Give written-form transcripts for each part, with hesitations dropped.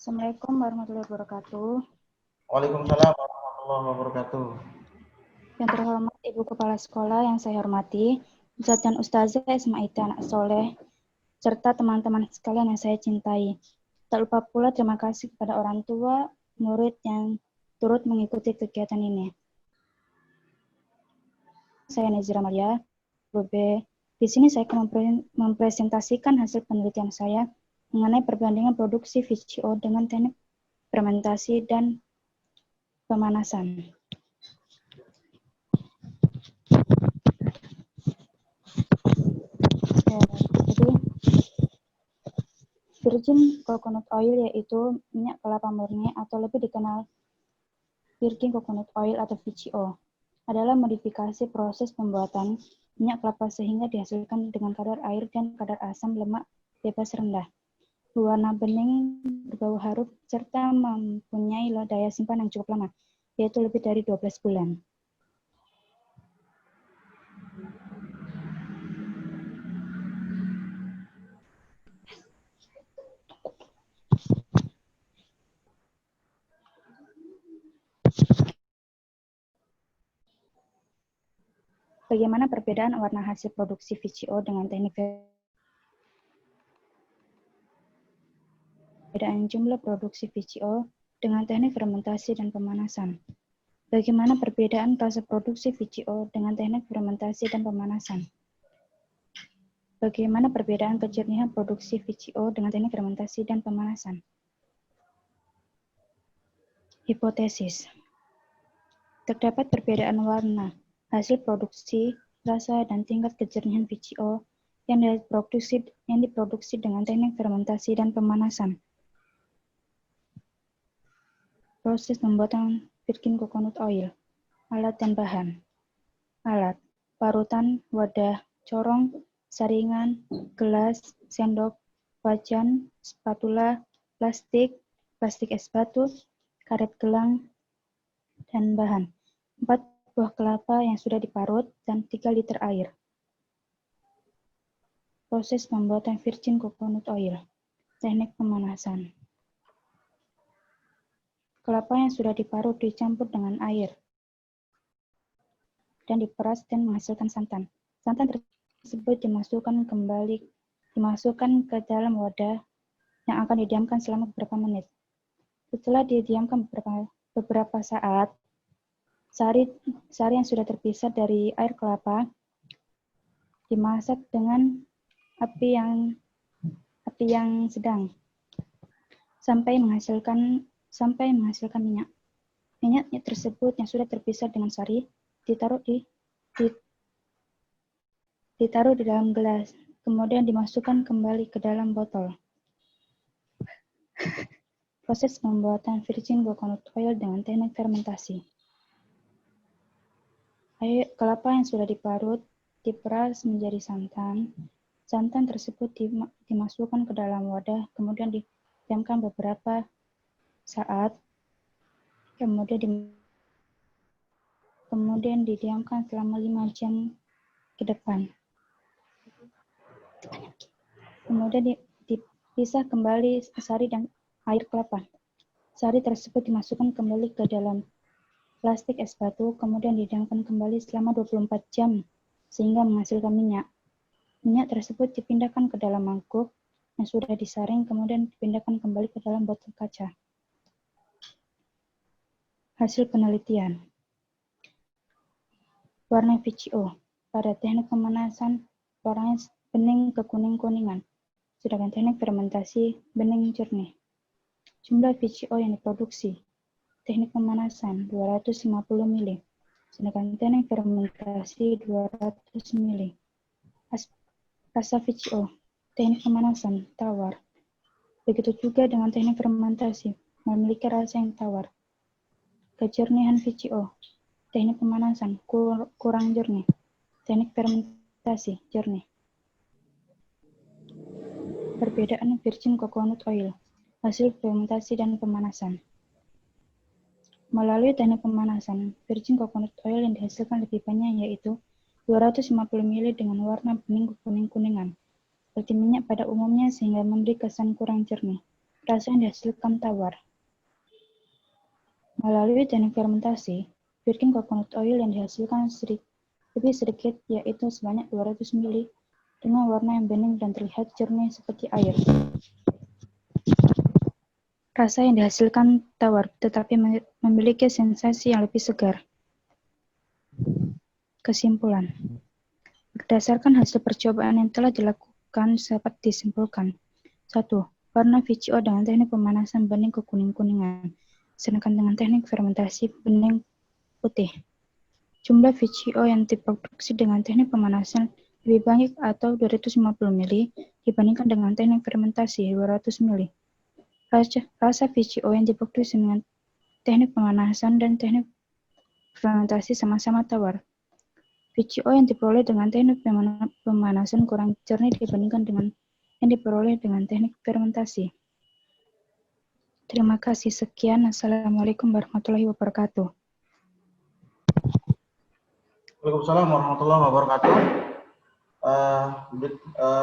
Assalamualaikum warahmatullahi wabarakatuh. Waalaikumsalam warahmatullahi wabarakatuh. Yang terhormat Ibu Kepala Sekolah yang saya hormati, Ustadz dan Ustazah Ismaita Anak Soleh, serta teman-teman sekalian yang saya cintai. Tak lupa pula terima kasih kepada orang tua, murid yang turut mengikuti kegiatan ini. Saya Nezira Malia, BB. Di sini saya akan mempresentasikan hasil penelitian saya mengenai perbandingan produksi VCO dengan teknik fermentasi dan pemanasan. Jadi, virgin coconut oil yaitu minyak kelapa murni atau lebih dikenal virgin coconut oil atau VCO adalah modifikasi proses pembuatan minyak kelapa sehingga dihasilkan dengan kadar air dan kadar asam lemak bebas rendah, berwarna bening, berbau harum, serta mempunyai daya simpan yang cukup lama, yaitu lebih dari 12 bulan. Bagaimana perbedaan warna hasil produksi VCO dengan teknik perbedaan jumlah produksi VCO dengan teknik fermentasi dan pemanasan? Bagaimana perbedaan fase produksi VCO dengan teknik fermentasi dan pemanasan? Bagaimana perbedaan kejernihan produksi VCO dengan teknik fermentasi dan pemanasan? Hipotesis. Terdapat perbedaan warna, hasil produksi, rasa, dan tingkat kejernihan VCO yang diproduksi dengan teknik fermentasi dan pemanasan. Proses pembuatan virgin coconut oil. Alat dan bahan. Alat: parutan, wadah, corong, saringan, gelas, sendok, wajan, spatula, plastik es batu, karet gelang, dan bahan: 4 buah kelapa yang sudah diparut dan 3 liter air. Proses pembuatan virgin coconut oil. Teknik pemanasan. Kelapa yang sudah diparut dicampur dengan air dan diperas dan menghasilkan santan. Santan tersebut dimasukkan ke dalam wadah yang akan didiamkan selama beberapa menit. Setelah didiamkan beberapa saat, sari yang sudah terpisah dari air kelapa dimasak dengan api yang sedang sampai menghasilkan minyak. Minyak tersebut yang sudah terpisah dengan sari ditaruh di dalam gelas, kemudian dimasukkan kembali ke dalam botol. Proses pembuatan virgin coconut oil dengan teknik fermentasi. Kelapa yang sudah diparut diperas menjadi santan. Santan tersebut dimasukkan ke dalam wadah, kemudian didiamkan beberapa saat, kemudian didiamkan selama 5 jam ke depan. Kemudian dipisah kembali sari dan air kelapa. Sari tersebut dimasukkan kembali ke dalam plastik es batu, kemudian didiamkan kembali selama 24 jam sehingga menghasilkan minyak. Minyak tersebut dipindahkan ke dalam mangkuk yang sudah disaring, kemudian dipindahkan kembali ke dalam botol kaca. Hasil penelitian. Warna VCO. Pada teknik pemanasan, warnanya bening ke kuning-kuningan, sedangkan teknik fermentasi bening jernih. Jumlah VCO yang diproduksi. Teknik pemanasan 250 ml, sedangkan teknik fermentasi 200 ml. Rasa VCO. Teknik pemanasan tawar. Begitu juga dengan teknik fermentasi, memiliki rasa yang tawar. Kejernihan VCO. Teknik pemanasan kurang jernih. Teknik fermentasi jernih. Perbedaan virgin coconut oil. Hasil fermentasi dan pemanasan. Melalui teknik pemanasan, virgin coconut oil yang dihasilkan lebih banyak, yaitu 250 ml dengan warna bening kuning-kuningan, seperti minyak pada umumnya, sehingga memberi kesan kurang jernih. rasa yang dihasilkan tawar. Melalui teknik fermentasi, virgin coconut oil yang dihasilkan lebih sedikit, yaitu sebanyak 200 ml, dengan warna yang bening dan terlihat jernih seperti air. Rasa yang dihasilkan tawar, tetapi memiliki sensasi yang lebih segar. Kesimpulan. Berdasarkan hasil percobaan yang telah dilakukan, dapat disimpulkan. 1. Warna VCO dengan teknik pemanasan bening ke kuning-kuningan, sedangkan dengan teknik fermentasi bening putih. Jumlah VCO yang diproduksi dengan teknik pemanasan lebih banyak atau 250 ml dibandingkan dengan teknik fermentasi 200 ml. Rasa VCO yang diproduksi dengan teknik pemanasan dan teknik fermentasi sama-sama tawar. VCO yang diperoleh dengan teknik pemanasan kurang jernih dibandingkan dengan yang diperoleh dengan teknik fermentasi. Terima kasih. Sekian. Assalamualaikum warahmatullahi wabarakatuh. Waalaikumsalam warahmatullahi wabarakatuh.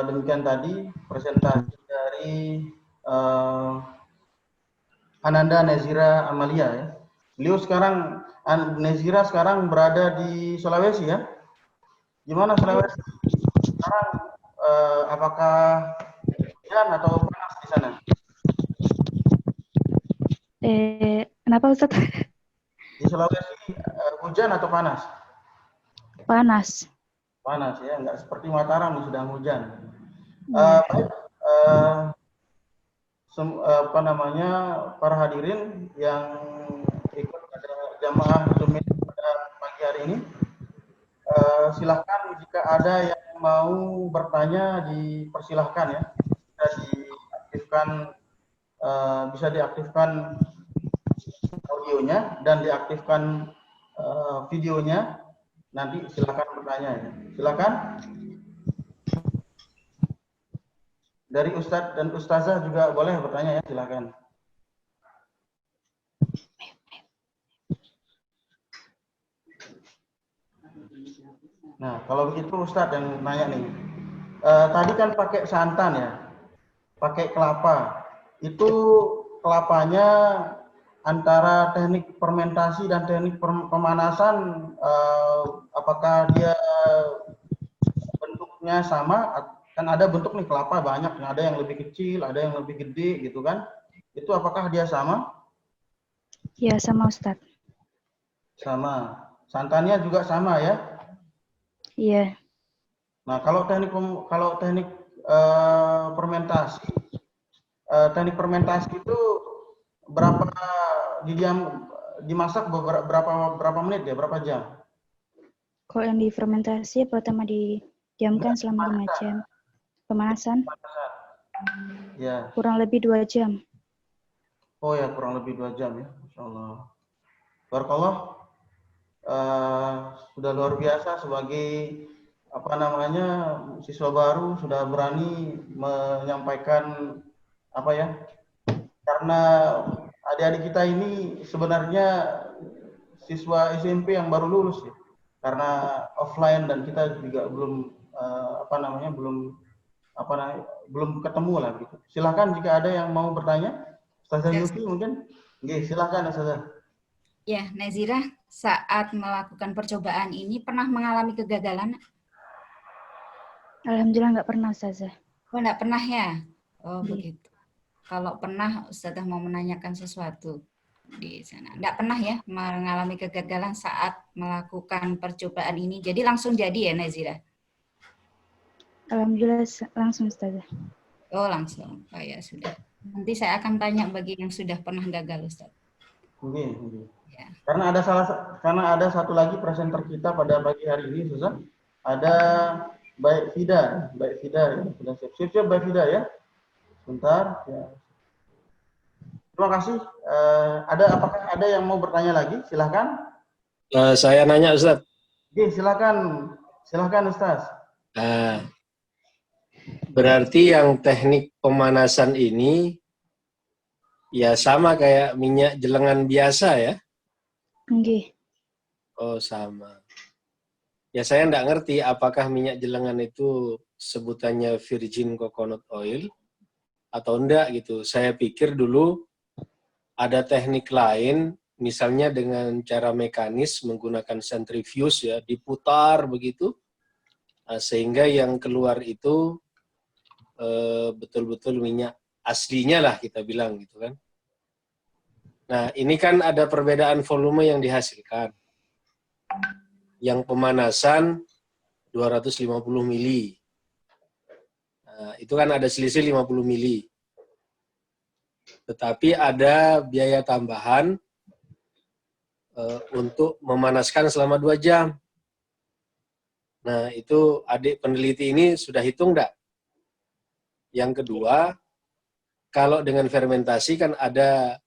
Demikian tadi presentasi dari Ananda Nezira Amalia ya. Beliau sekarang, Nezira sekarang berada di Sulawesi ya. Gimana Sulawesi? Sekarang apakah hujan atau panas di sana? Kenapa Ustaz? Di Sulawesi hujan atau panas? Panas. Panas ya, nggak seperti Mataram yang sedang hujan. Baik, para hadirin yang ikut pada jamaah Zoom pada pagi hari ini, silahkan jika ada yang mau bertanya dipersilahkan ya, bisa diaktifkan audionya dan diaktifkan videonya. Nanti silakan bertanya ya. Silakan. Dari Ustadz dan Ustazah juga boleh bertanya ya, silakan. Nah, kalau begitu Ustadz yang nanya nih. Tadi kan pakai santan ya, pakai kelapa. Itu kelapanya antara teknik fermentasi dan teknik pemanasan, apakah dia bentuknya sama? Kan ada bentuk nih kelapa banyak, ada yang lebih kecil, ada yang lebih gede gitu kan? Itu apakah dia sama? Ya, sama Ustadz. Sama. Santannya juga sama ya? Iya. Nah, kalau teknik fermentasi, itu dimasak berapa menit ya, berapa jam? Kalau yang difermentasi pertama didiamkan selama 5 jam. Pemanasan? Ya. Kurang lebih 2 jam. Oh ya, kurang lebih 2 jam ya. Insyaallah. Barakallah. Sudah luar biasa sebagai siswa baru sudah berani menyampaikan karena adik-adik kita ini sebenarnya siswa SMP yang baru lulus ya, karena offline dan kita juga belum ketemu lah gitu. Silakan jika ada yang mau bertanya. Ustazah Yufi mungkin? Oke, silakan Ustazah. Ya, Nezira, saat melakukan percobaan ini pernah mengalami kegagalan? Alhamdulillah nggak pernah, Ustazah. Oh, nggak pernah ya? Oh, begitu. Kalau pernah, Ustazah mau menanyakan sesuatu di sana. Nggak pernah ya mengalami kegagalan saat melakukan percobaan ini. Jadi langsung jadi ya, Nezira? Alhamdulillah langsung, Ustazah. Oh, langsung. Oh ya, sudah. Nanti saya akan tanya bagi yang sudah pernah gagal, Ustaz. Oke. Ya. Karena ada satu lagi presenter kita pada pagi hari ini, Ustazah. Ada Baik Fida ya. Sudah siap Baik Fida ya. Sebentar ya. Terima kasih. Apakah ada yang mau bertanya lagi? Silahkan. Saya nanya, Ustaz. Oke, silakan Ustaz. Berarti yang teknik pemanasan ini ya sama kayak minyak jelengan biasa ya? Nggih. Oh, sama. Ya saya nggak ngerti apakah minyak jelengan itu sebutannya virgin coconut oil atau enggak gitu. Saya pikir dulu ada teknik lain, misalnya dengan cara mekanis menggunakan centrifuge ya, diputar begitu, sehingga yang keluar itu betul-betul minyak aslinya lah kita bilang gitu kan. Nah ini kan ada perbedaan volume yang dihasilkan. Yang pemanasan 250 mili. Nah, itu kan ada selisih 50 mili. Tetapi ada biaya tambahan untuk memanaskan selama 2 jam. Nah, itu adik peneliti ini sudah hitung enggak? Yang kedua, kalau dengan fermentasi kan ada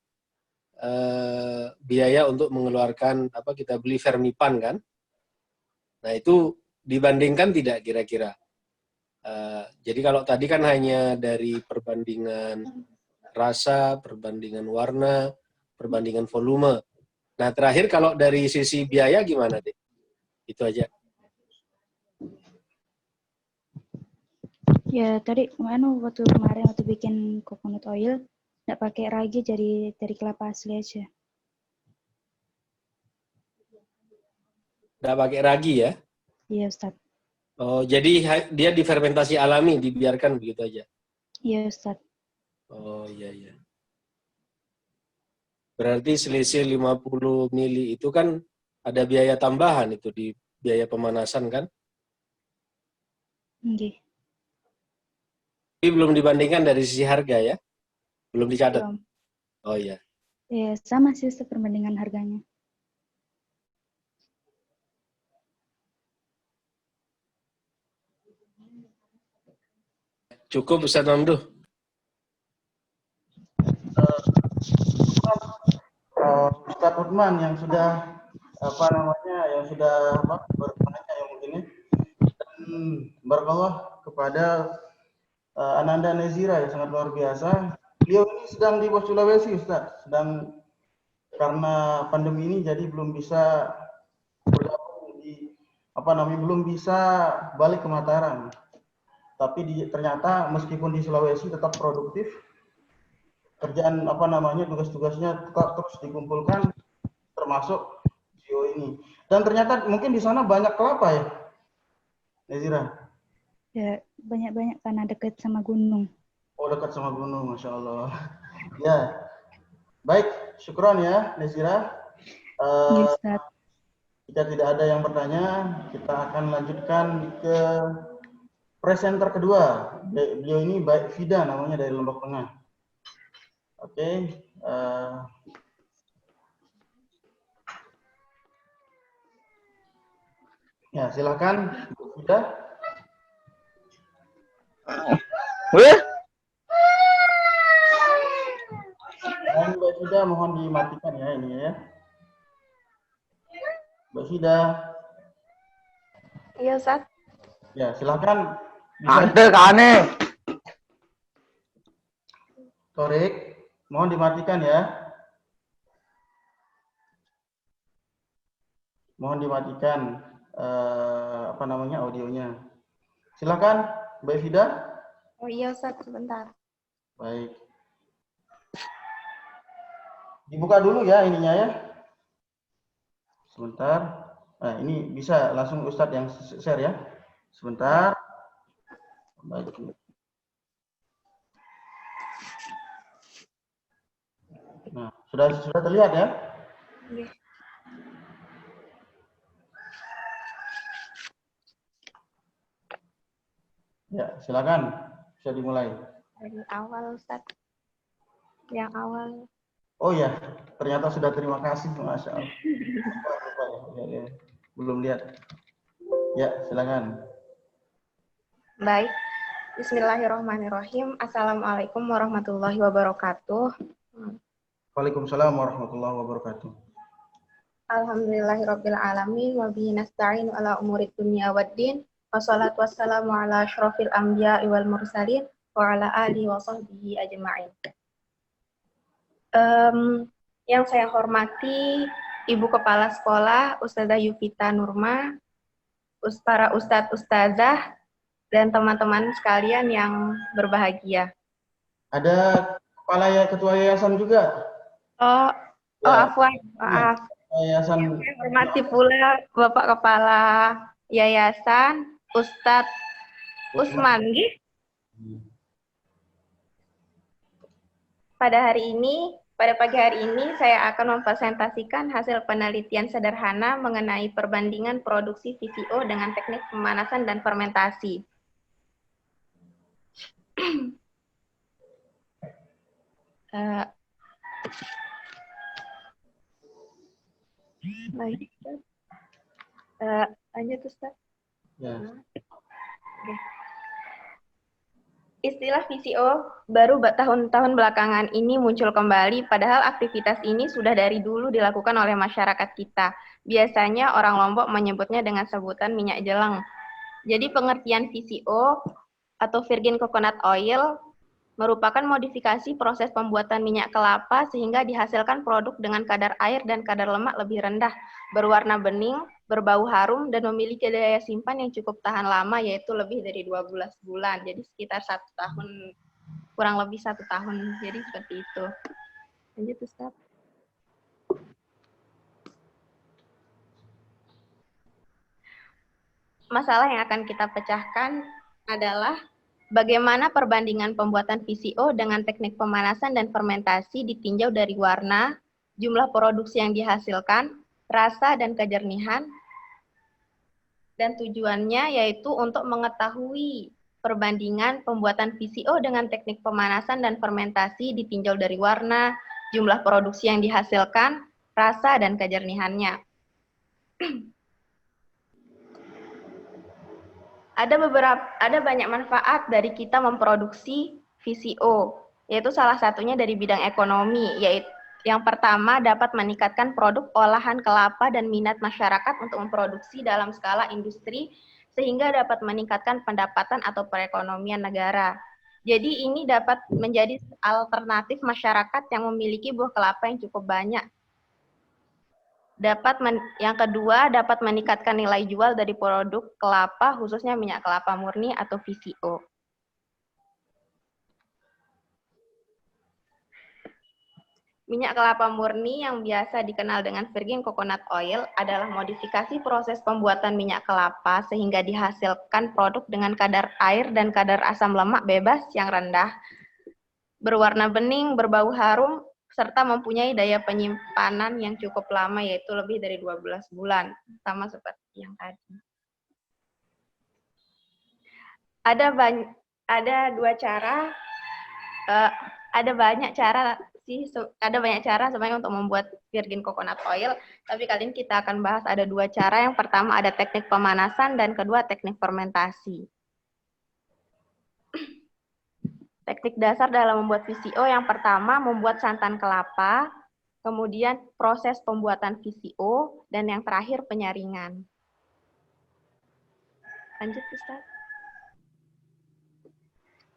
biaya untuk mengeluarkan kita beli Fermipan kan? Nah, itu dibandingkan tidak kira-kira? Jadi kalau tadi kan hanya dari perbandingan rasa, perbandingan warna, perbandingan volume. Nah, terakhir kalau dari sisi biaya gimana, Dek? Itu aja. Ya tadi waktu kemarin waktu bikin coconut oil nggak pakai ragi, jadi dari kelapa asli aja. Nggak pakai ragi ya? Iya Ustadz. Oh, jadi dia difermentasi alami, dibiarkan begitu aja? Iya Ustadz. Oh, iya, iya. Berarti selisih 50 mili itu kan ada biaya tambahan itu di biaya pemanasan kan? Nggih. Tapi belum dibandingkan dari sisi harga ya? Belum dicatat? Belum. Oh iya. Ya sama sih Ustadz perbandingan harganya. Cukup Ustaz Mamduh. Ustaz Uthman yang sudah bertanya yang begini, dan barakallah kepada Ananda Nezira yang sangat luar biasa. Beliau ini sedang di Sulawesi Ustaz, sedang karena pandemi ini jadi belum bisa bergabung di belum bisa balik ke Mataram. Tapi ternyata meskipun di Sulawesi tetap produktif, kerjaan tugas-tugasnya tetap terus dikumpulkan, termasuk video ini. Dan ternyata mungkin di sana banyak kelapa ya, Nezira? Ya banyak-banyak karena dekat sama gunung. Oh, dekat sama gunung, Masya Allah. Ya, baik, syukron ya Nezira. Jika tidak ada yang bertanya, kita akan lanjutkan ke presenter kedua. Beliau ini Baik Fida namanya, dari Lombok Tengah. Oke. Ya, silakan Bu Fida. Dan Mbak Fida mohon dimatikan ya ini ya. Mbak Fida. Iya, Ustaz. Ya, silakan. Ada kane. Torik, mohon dimatikan ya. Mohon dimatikan audionya. Silakan, Mbak Fida. Oh iya, Ustaz, sebentar. Baik. Dibuka dulu ya ininya ya. Sebentar. Nah, ini bisa langsung Ustadz yang share ya. Sebentar. Baik. Nah, sudah terlihat ya? Iya. Ya, silakan. Bisa dimulai. Dari awal, Ustaz. Yang awal. Oh ya, ternyata sudah, terima kasih, Masya Allah. Ya. Belum lihat. Ya, silakan. Baik. Bismillahirrahmanirrahim. Assalamualaikum warahmatullahi wabarakatuh. Waalaikumsalam warahmatullahi wabarakatuh. Alhamdulillahirabbil alamin wa bihi nasta'in ala umurid dunya waddin. Wassalatu wassalamu ala asyrofil anbiya wal mursalin wa ala alihi wa sahbihi ajma'in. Yang saya hormati Ibu Kepala Sekolah Ustazah Yufita Nurma, para ustadz ustazah, dan teman-teman sekalian yang berbahagia. Ada ketua yayasan juga. Oh, Ya, afwan, ya. maaf. Yayasan. Saya hormati pula Bapak Kepala Yayasan Ustadz Usman. Pada pagi hari ini saya akan mempresentasikan hasil penelitian sederhana mengenai perbandingan produksi VCO dengan teknik pemanasan dan fermentasi. Lanjut Ustaz. Ya. Oke. Istilah VCO baru tahun-tahun belakangan ini muncul kembali, padahal aktivitas ini sudah dari dulu dilakukan oleh masyarakat kita. Biasanya orang Lombok menyebutnya dengan sebutan minyak jeleng. Jadi pengertian VCO atau Virgin Coconut Oil merupakan modifikasi proses pembuatan minyak kelapa sehingga dihasilkan produk dengan kadar air dan kadar lemak lebih rendah, berwarna bening, berbau harum, dan memiliki daya simpan yang cukup tahan lama, yaitu lebih dari 12 bulan. Jadi sekitar 1 tahun, kurang lebih 1 tahun. Jadi seperti itu. Lanjut, Ustaz. Masalah yang akan kita pecahkan adalah bagaimana perbandingan pembuatan VCO dengan teknik pemanasan dan fermentasi ditinjau dari warna, jumlah produksi yang dihasilkan, rasa dan kejernihan, dan tujuannya yaitu untuk mengetahui perbandingan pembuatan VCO dengan teknik pemanasan dan fermentasi ditinjau dari warna, jumlah produksi yang dihasilkan, rasa dan kejernihannya. Ada banyak manfaat dari kita memproduksi VCO, yaitu salah satunya dari bidang ekonomi, yaitu yang pertama dapat meningkatkan produk olahan kelapa dan minat masyarakat untuk memproduksi dalam skala industri, sehingga dapat meningkatkan pendapatan atau perekonomian negara. Jadi ini dapat menjadi alternatif masyarakat yang memiliki buah kelapa yang cukup banyak. Yang kedua, dapat meningkatkan nilai jual dari produk kelapa, khususnya minyak kelapa murni atau VCO. Minyak kelapa murni yang biasa dikenal dengan Virgin Coconut Oil adalah modifikasi proses pembuatan minyak kelapa sehingga dihasilkan produk dengan kadar air dan kadar asam lemak bebas yang rendah, berwarna bening, berbau harum, serta mempunyai daya penyimpanan yang cukup lama, yaitu lebih dari 12 bulan, sama seperti yang tadi. Ada banyak cara sebenarnya untuk membuat Virgin Coconut Oil, tapi kali ini kita akan bahas ada 2 cara. Yang pertama ada teknik pemanasan dan kedua teknik fermentasi. Teknik dasar dalam membuat VCO yang pertama membuat santan kelapa, kemudian proses pembuatan VCO, dan yang terakhir penyaringan. Lanjut, Ustaz.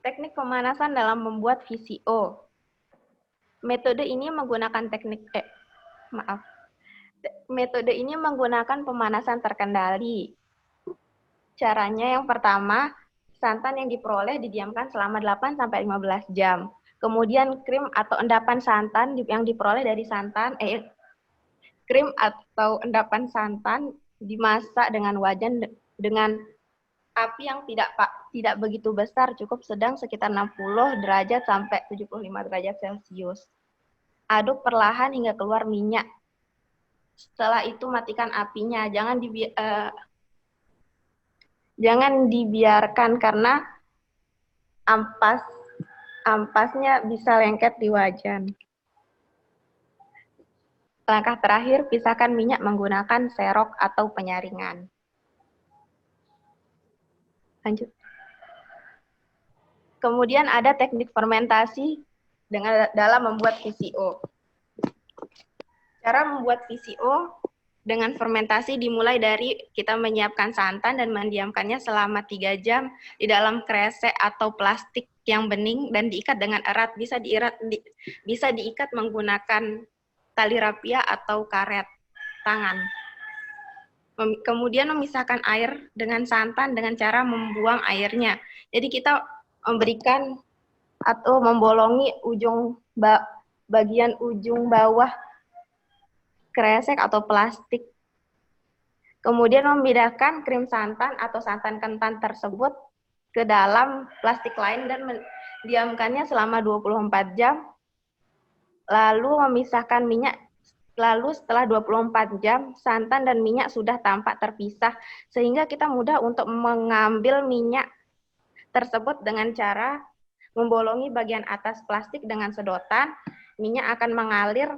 Teknik pemanasan dalam membuat VCO. Metode ini menggunakan Metode ini menggunakan pemanasan terkendali. Caranya yang pertama, santan yang diperoleh didiamkan selama 8-15 jam. Kemudian krim atau endapan santan yang diperoleh dari krim atau endapan santan dimasak dengan wajan dengan api yang tidak begitu besar, cukup sedang sekitar 60 derajat sampai 75 derajat Celcius. Aduk perlahan hingga keluar minyak. Setelah itu matikan apinya, jangan dibiarkan karena ampasnya bisa lengket di wajan. Langkah terakhir, pisahkan minyak menggunakan serok atau penyaringan. Lanjut. Kemudian ada teknik fermentasi dalam membuat VCO. Cara membuat VCO dengan fermentasi dimulai dari kita menyiapkan santan dan mendiamkannya selama 3 jam di dalam kresek atau plastik yang bening dan diikat dengan erat. Bisa diikat menggunakan tali rapia atau karet tangan. Kemudian memisahkan air dengan santan dengan cara membuang airnya. Jadi kita memberikan atau membolongi bagian ujung bawah kresek atau plastik. Kemudian membedakan krim santan atau santan kental tersebut ke dalam plastik lain dan mendiamkannya selama 24 jam. Lalu memisahkan minyak. Lalu setelah 24 jam, santan dan minyak sudah tampak terpisah, sehingga kita mudah untuk mengambil minyak tersebut dengan cara membolongi bagian atas plastik dengan sedotan. Minyak akan mengalir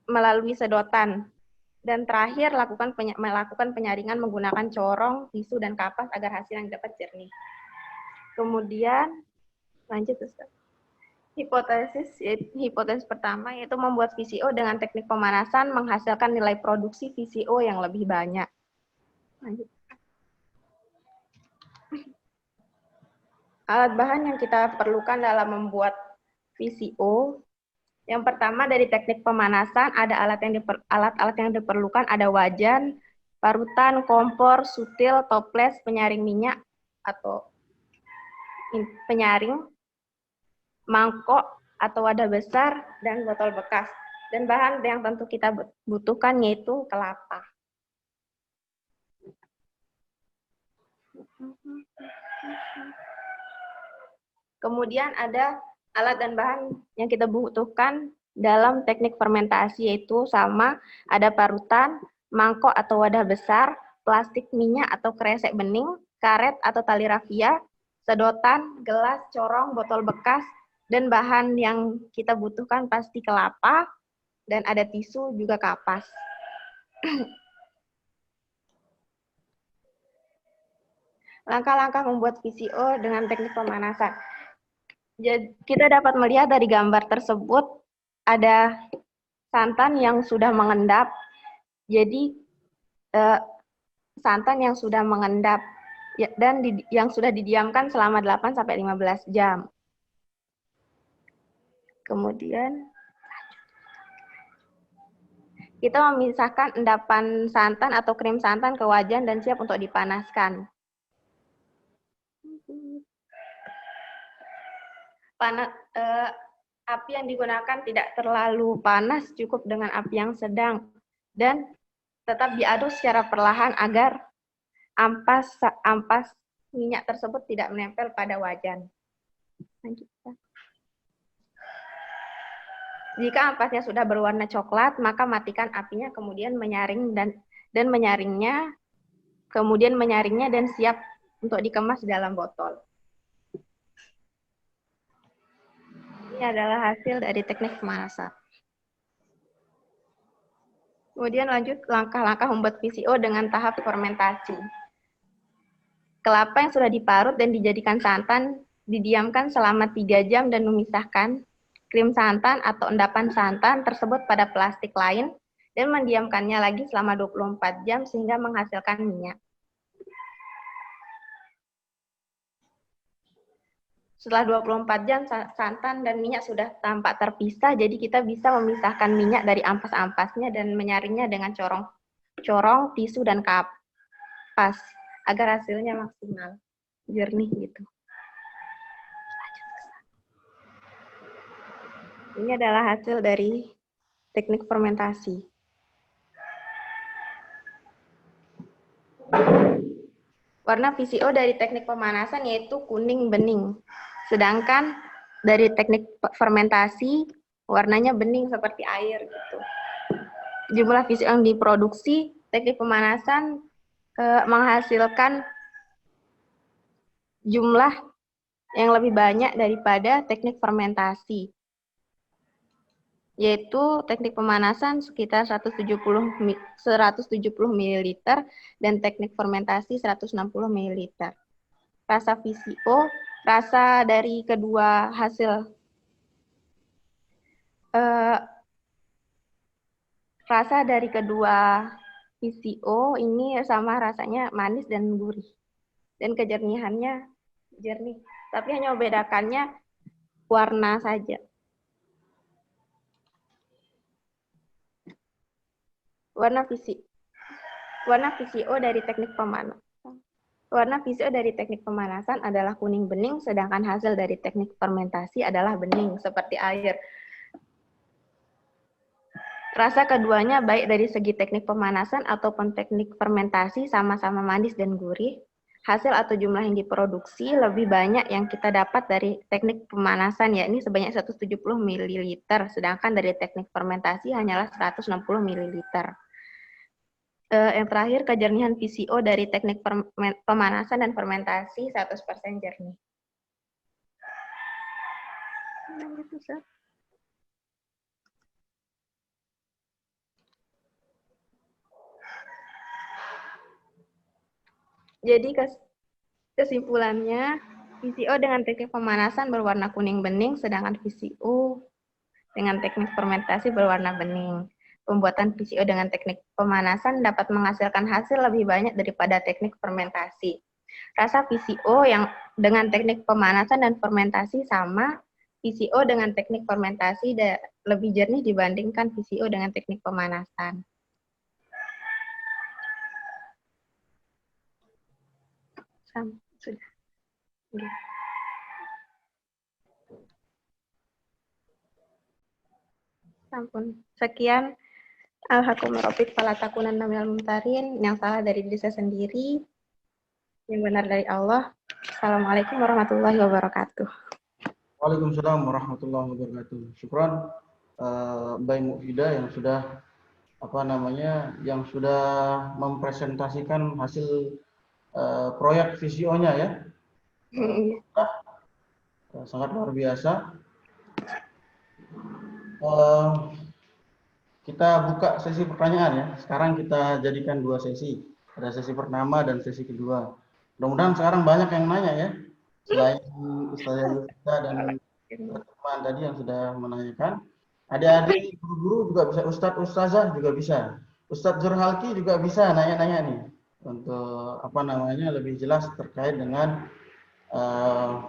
melalui sedotan. Dan terakhir, melakukan penyaringan menggunakan corong, tisu, dan kapas agar hasil yang dapat jernih. Kemudian, lanjut Ustaz. Hipotesis pertama yaitu membuat VCO dengan teknik pemanasan menghasilkan nilai produksi VCO yang lebih banyak. Lanjut. Alat bahan yang kita perlukan dalam membuat VCO. Yang pertama dari teknik pemanasan ada alat-alat yang diperlukan ada wajan, parutan, kompor, sutil, toples, penyaring minyak atau penyaring, mangkok atau wadah besar, dan botol bekas. Dan bahan yang tentu kita butuhkan yaitu kelapa. Kemudian ada alat dan bahan yang kita butuhkan dalam teknik fermentasi yaitu sama, ada parutan, mangkok atau wadah besar, plastik minyak atau kresek bening, karet atau tali rafia, sedotan, gelas, corong, botol bekas, dan bahan yang kita butuhkan pasti kelapa, dan ada tisu juga kapas. Langkah-langkah membuat VCO dengan teknik pemanasan. Jadi, kita dapat melihat dari gambar tersebut ada santan yang sudah mengendap. Jadi santan yang sudah mengendap dan yang sudah didiamkan selama 8-15 jam. Kemudian kita memisahkan endapan santan atau krim santan ke wajan dan siap untuk dipanaskan. Api yang digunakan tidak terlalu panas, cukup dengan api yang sedang dan tetap diaduk secara perlahan agar ampas minyak tersebut tidak menempel pada wajan. Lanjutkan. Jika ampasnya sudah berwarna coklat, maka matikan apinya, kemudian menyaring dan menyaringnya, dan siap untuk dikemas dalam botol. Ini adalah hasil dari teknik pemanasan. Kemudian lanjut langkah-langkah membuat VCO dengan tahap fermentasi. Kelapa yang sudah diparut dan dijadikan santan didiamkan selama 3 jam dan memisahkan krim santan atau endapan santan tersebut pada plastik lain dan mendiamkannya lagi selama 24 jam sehingga menghasilkan minyak. Setelah 24 jam santan dan minyak sudah tampak terpisah, jadi kita bisa memisahkan minyak dari ampas-ampasnya dan menyaringnya dengan corong, tisu, dan kapas agar hasilnya maksimal, jernih gitu. Ini adalah hasil dari teknik fermentasi. Warna VCO dari teknik pemanasan yaitu kuning bening. Sedangkan dari teknik fermentasi warnanya bening seperti air gitu. Jumlah VCO yang diproduksi teknik pemanasan menghasilkan jumlah yang lebih banyak daripada teknik fermentasi. Yaitu teknik pemanasan sekitar 170 ml dan teknik fermentasi 160 ml. Rasa VCO, rasa dari kedua hasil rasa dari kedua VCO ini sama, rasanya manis dan gurih dan kejernihannya jernih, tapi hanya membedakannya warna saja. Warna VCO dari teknik pemanasan. Warna VCO dari teknik pemanasan adalah kuning bening, sedangkan hasil dari teknik fermentasi adalah bening, seperti air. Rasa keduanya baik dari segi teknik pemanasan ataupun teknik fermentasi sama-sama manis dan gurih. Hasil atau jumlah yang diproduksi lebih banyak yang kita dapat dari teknik pemanasan, yakni sebanyak 170 ml, sedangkan dari teknik fermentasi hanyalah 160 ml. Yang terakhir, kejernihan VCO dari teknik pemanasan dan fermentasi 100% jernih. Jadi kesimpulannya, VCO dengan teknik pemanasan berwarna kuning bening, sedangkan VCO dengan teknik fermentasi berwarna bening. Pembuatan VCO dengan teknik pemanasan dapat menghasilkan hasil lebih banyak daripada teknik fermentasi. Rasa VCO yang dengan teknik pemanasan dan fermentasi sama, VCO dengan teknik fermentasi lebih jernih dibandingkan VCO dengan teknik pemanasan. Sudah. Ya. Ampun. Sekian. Al-Hakumurabik falatakunan namil mumtarin. Yang salah dari diri saya sendiri. Yang benar dari Allah. Assalamualaikum warahmatullahi wabarakatuh. Waalaikumsalam warahmatullahi wabarakatuh. Syukran Mbak Mufida yang sudah yang sudah mempresentasikan hasil proyek VCO-nya ya. Sangat luar biasa. Kita buka sesi pertanyaan ya. Sekarang kita jadikan 2 sesi. Ada sesi pertama dan sesi kedua. Mudah-mudahan sekarang banyak yang nanya ya. Selain Ustazah Yusita dan teman tadi yang sudah menanyakan. Adik-adik guru-guru juga bisa, Ustadz Ustazah juga bisa. Ustadz Zurhalki juga bisa nanya-nanya nih. Untuk lebih jelas terkait dengan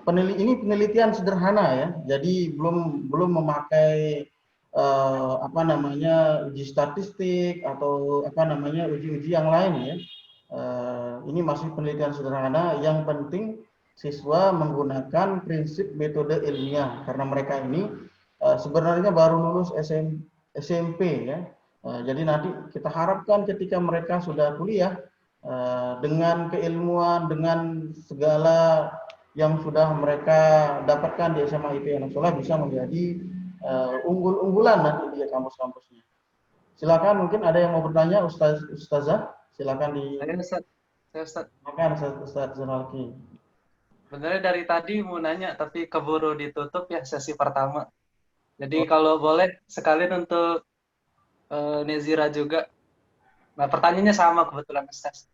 penelitian sederhana ya. Jadi belum memakai uji statistik atau uji-uji yang lain ya. Ini masih penelitian sederhana. Yang penting siswa menggunakan prinsip metode ilmiah karena mereka ini sebenarnya baru lulus SMP ya. Jadi nanti kita harapkan ketika mereka sudah kuliah dengan keilmuan, dengan segala yang sudah mereka dapatkan di SMA IPN Soleh bisa menjadi unggulan nanti di kampus-kampusnya. Silakan, mungkin ada yang mau bertanya, Ustazah, silakan di. Silakan Ustaz Zurhalki. Sebenarnya dari tadi mau nanya tapi keburu ditutup ya sesi pertama. Jadi kalau boleh sekalian untuk Nezira juga. Nah pertanyaannya sama kebetulan Ustaz.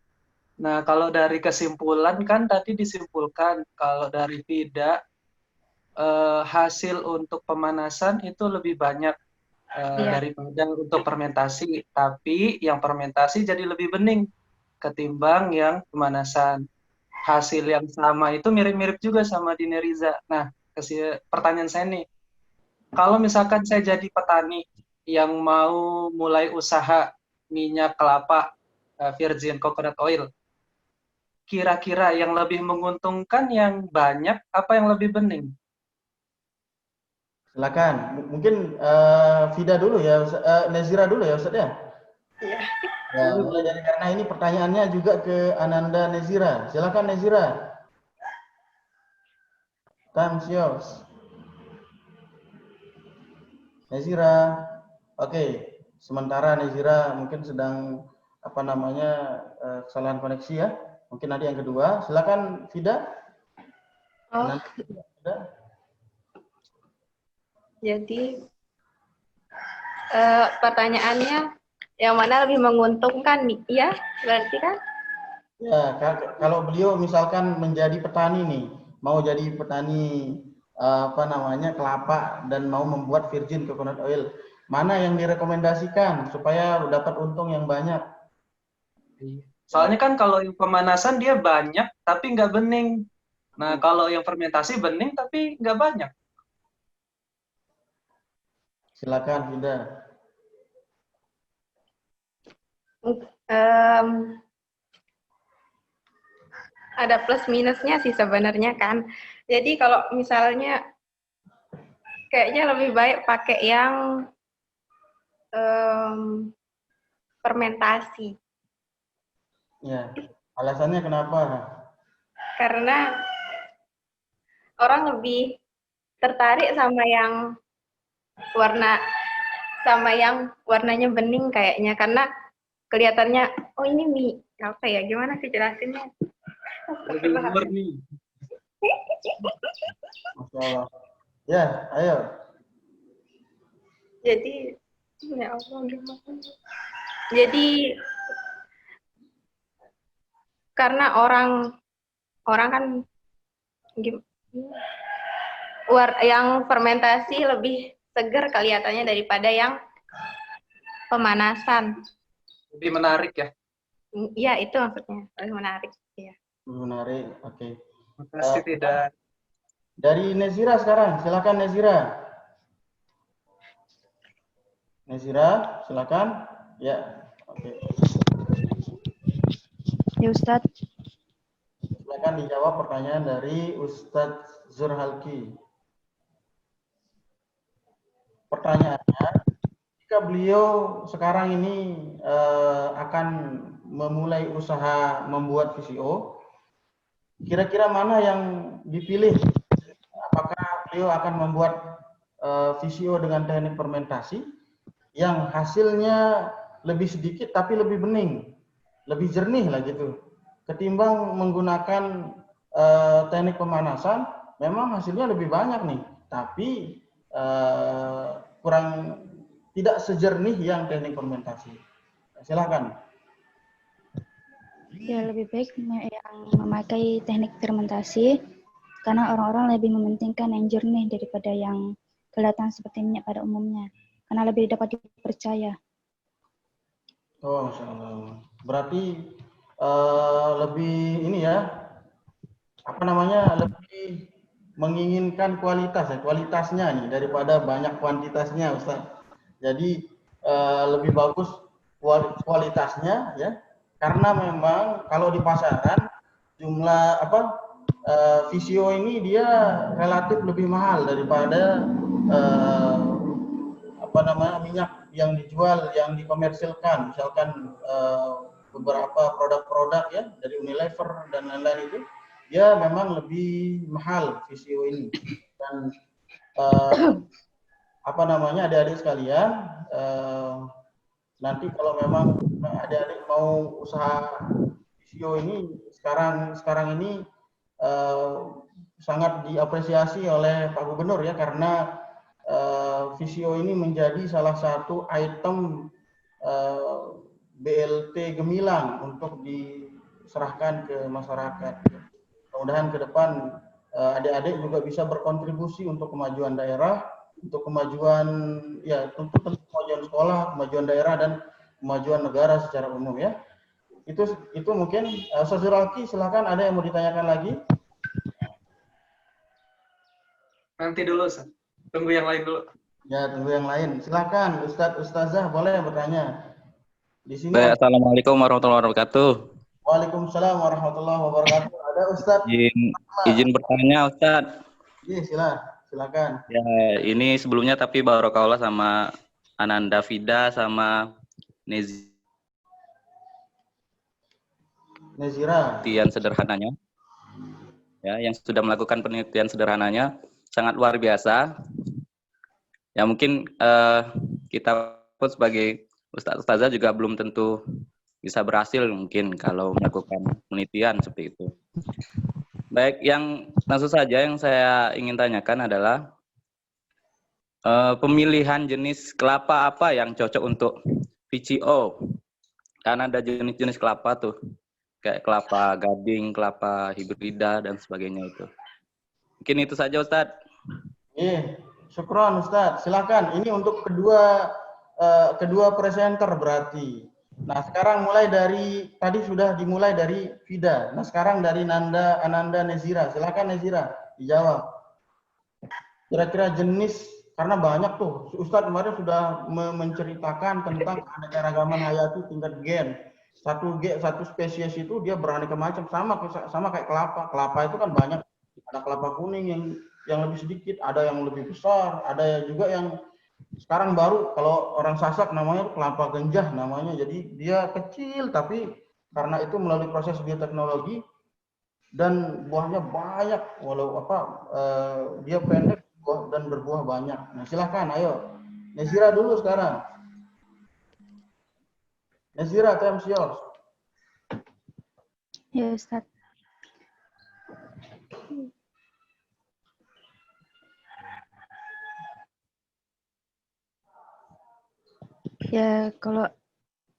Nah kalau dari kesimpulan kan tadi disimpulkan kalau dari Fida hasil untuk pemanasan itu lebih banyak daripada untuk fermentasi. Tapi yang fermentasi jadi lebih bening ketimbang yang pemanasan. Hasil yang sama itu mirip-mirip juga sama di Neriza. Nah, pertanyaan saya nih, kalau misalkan saya jadi petani yang mau mulai usaha minyak kelapa virgin coconut oil, kira-kira yang lebih menguntungkan yang banyak apa yang lebih bening? Silakan, mungkin Fida dulu ya, Nezira dulu ya Ustaz ya. Iya. Ya, mulai dari karena ini pertanyaannya juga ke Ananda Nezira. Silakan Nezira. Time's yours. Nezira. Oke, sementara Nezira mungkin sedang kesalahan koneksi ya. Mungkin nanti yang kedua. Silakan Fida. Fida. Jadi pertanyaannya yang mana lebih menguntungkan nih? Iya, berarti kan? Ya, kalau beliau misalkan menjadi petani nih, mau jadi petani kelapa dan mau membuat virgin coconut oil, mana yang direkomendasikan supaya dapat untung yang banyak? Soalnya kan kalau yang pemanasan dia banyak tapi nggak bening. Nah kalau yang fermentasi bening tapi nggak banyak. Silakan Fida. ada plus minusnya sih sebenarnya kan. Jadi kalau misalnya kayaknya lebih baik pakai yang fermentasi. Ya, alasannya kenapa? Karena orang lebih tertarik sama yang warnanya bening kayaknya, karena kelihatannya oh ini mie apa ya, gimana sih jelasinnya? Lebih murni. Masya Allah. Ya, ayo. Jadi ya Allah gimana? Jadi karena orang kan yang fermentasi lebih segar kelihatannya daripada yang pemanasan. Lebih menarik ya. Iya, itu maksudnya, lebih menarik. Iya. Menarik, oke. Pasti tidak. Dari Nezira sekarang, silakan Nezira. Nezira, silakan. Ya, oke. Ya Ustadz. Silakan dijawab pertanyaan dari Ustadz Zurhalki. Pertanyaannya, jika beliau sekarang ini akan memulai usaha membuat VCO, kira-kira mana yang dipilih? Apakah beliau akan membuat VCO dengan teknik fermentasi yang hasilnya lebih sedikit tapi lebih bening, lebih jernih lah gitu, ketimbang menggunakan teknik pemanasan? Memang hasilnya lebih banyak nih, tapi kurang, tidak sejernih yang teknik fermentasi. Silakan. Ya, lebih baik yang memakai teknik fermentasi karena orang-orang lebih mementingkan yang jernih daripada yang kelihatan seperti minyak pada umumnya, karena lebih dapat dipercaya. Oh, Masya Allah. Berarti lebih ini ya, apa namanya, lebih menginginkan kualitas ya, kualitasnya nih daripada banyak kuantitasnya, Ustaz. Jadi lebih bagus kualitasnya ya, karena memang kalau di pasaran jumlah VCO ini dia relatif lebih mahal daripada minyak yang dijual, yang dikomersilkan. Misalkan beberapa produk-produk ya dari Unilever dan lain-lain itu, dia memang lebih mahal VCO ini. Dan adik-adik sekalian, nanti kalau memang adik-adik mau usaha VCO ini, sekarang ini sangat diapresiasi oleh Pak Gubernur ya, karena VCO ini menjadi salah satu item BLT gemilang untuk diserahkan ke masyarakat. Mudah-mudahan ke depan adik-adik juga bisa berkontribusi untuk kemajuan daerah, untuk kemajuan ya tentu kemajuan sekolah, kemajuan daerah, dan kemajuan negara secara umum ya. Itu mungkin. Ustaz Zurhalki, silakan, ada yang mau ditanyakan lagi? Nanti dulu, Ustaz. Tunggu yang lain dulu. Ya, tunggu yang lain. Silakan Ustazah boleh bertanya. Di sini. Assalamualaikum warahmatullahi wabarakatuh. Waalaikumsalam warahmatullahi wabarakatuh. Ada Ustadz. Izin bertanya, Ustadz. Iya, silakan. Ya, ini sebelumnya tapi Barakallah sama Ananda Fida sama Nezira. Penelitian sederhananya. Ya, yang sudah melakukan penelitian sederhananya sangat luar biasa. Ya, mungkin kita pun sebagai Ustazah juga belum tentu bisa berhasil mungkin kalau melakukan penelitian seperti itu. Baik, yang langsung saja yang saya ingin tanyakan adalah pemilihan jenis kelapa apa yang cocok untuk VCO. Karena ada jenis-jenis kelapa tuh, kayak kelapa gading, kelapa hibrida, dan sebagainya itu. Mungkin itu saja, Ustadz. Iya, syukron Ustadz. Silakan. Ini untuk kedua presenter berarti. Nah, sekarang tadi sudah dimulai dari Fida. Nah, sekarang dari Ananda Nezira. Silakan Nezira, dijawab. Kira-kira jenis, karena banyak tuh. Ustadz kemarin sudah menceritakan tentang keanekaragaman hayati tingkat gen. satu spesies itu dia beraneka macam, sama kayak kelapa. Kelapa itu kan banyak, ada kelapa kuning yang lebih sedikit, ada yang lebih besar, ada juga yang sekarang baru kalau orang Sasak namanya kelapa genjah namanya. Jadi dia kecil tapi karena itu melalui proses bioteknologi dan buahnya banyak, dia pendek dan berbuah banyak. Nah, silahkan, ayo Nezira dulu sekarang. Nezira, time's yours. Ya Ustaz. Ya kalau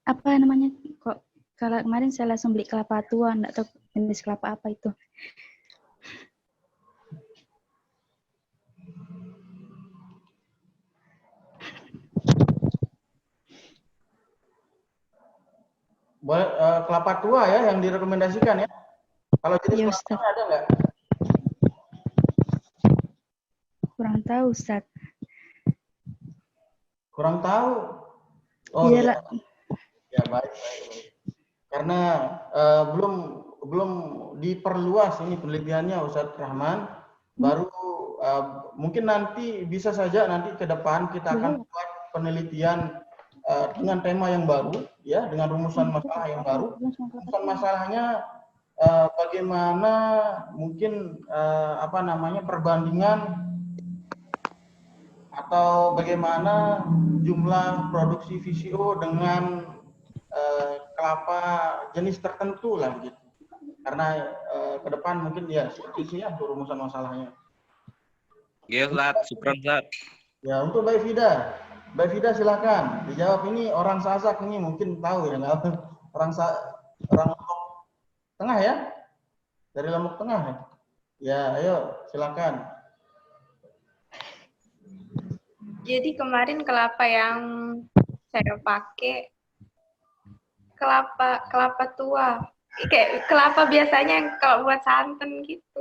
apa namanya, kok kalau kemarin saya langsung beli kelapa tua, enggak tahu jenis kelapa apa itu. Boleh, kelapa tua ya yang direkomendasikan ya. Kalau jenis Ya kelapa Ustaz. ada nggak? Kurang tahu Ustaz. Kurang tahu. Oh Iya iya. lah. Ya baik. Karena belum diperluas ini penelitiannya Ustadz Rahman. Baru mungkin nanti bisa saja nanti ke depan kita akan buat penelitian dengan tema yang baru, ya, dengan rumusan masalah yang baru. Rumusan masalahnya bagaimana mungkin perbandingan atau bagaimana jumlah produksi VCO dengan kelapa jenis tertentu lah gitu. Karena ke depan mungkin ya seperti itu rumusan masalahnya. Iya, Ustaz. Syukran, Ustaz. Ya, untuk Mbak Fida. Mbak Fida silakan dijawab. Ini orang Sasak ini mungkin tahu ya, orang Lombok Tengah ya? Dari Lombok Tengah ya? Ya, ayo silakan. Jadi kemarin kelapa yang saya pakai kelapa tua. Kayak kelapa biasanya yang kalau buat santan gitu.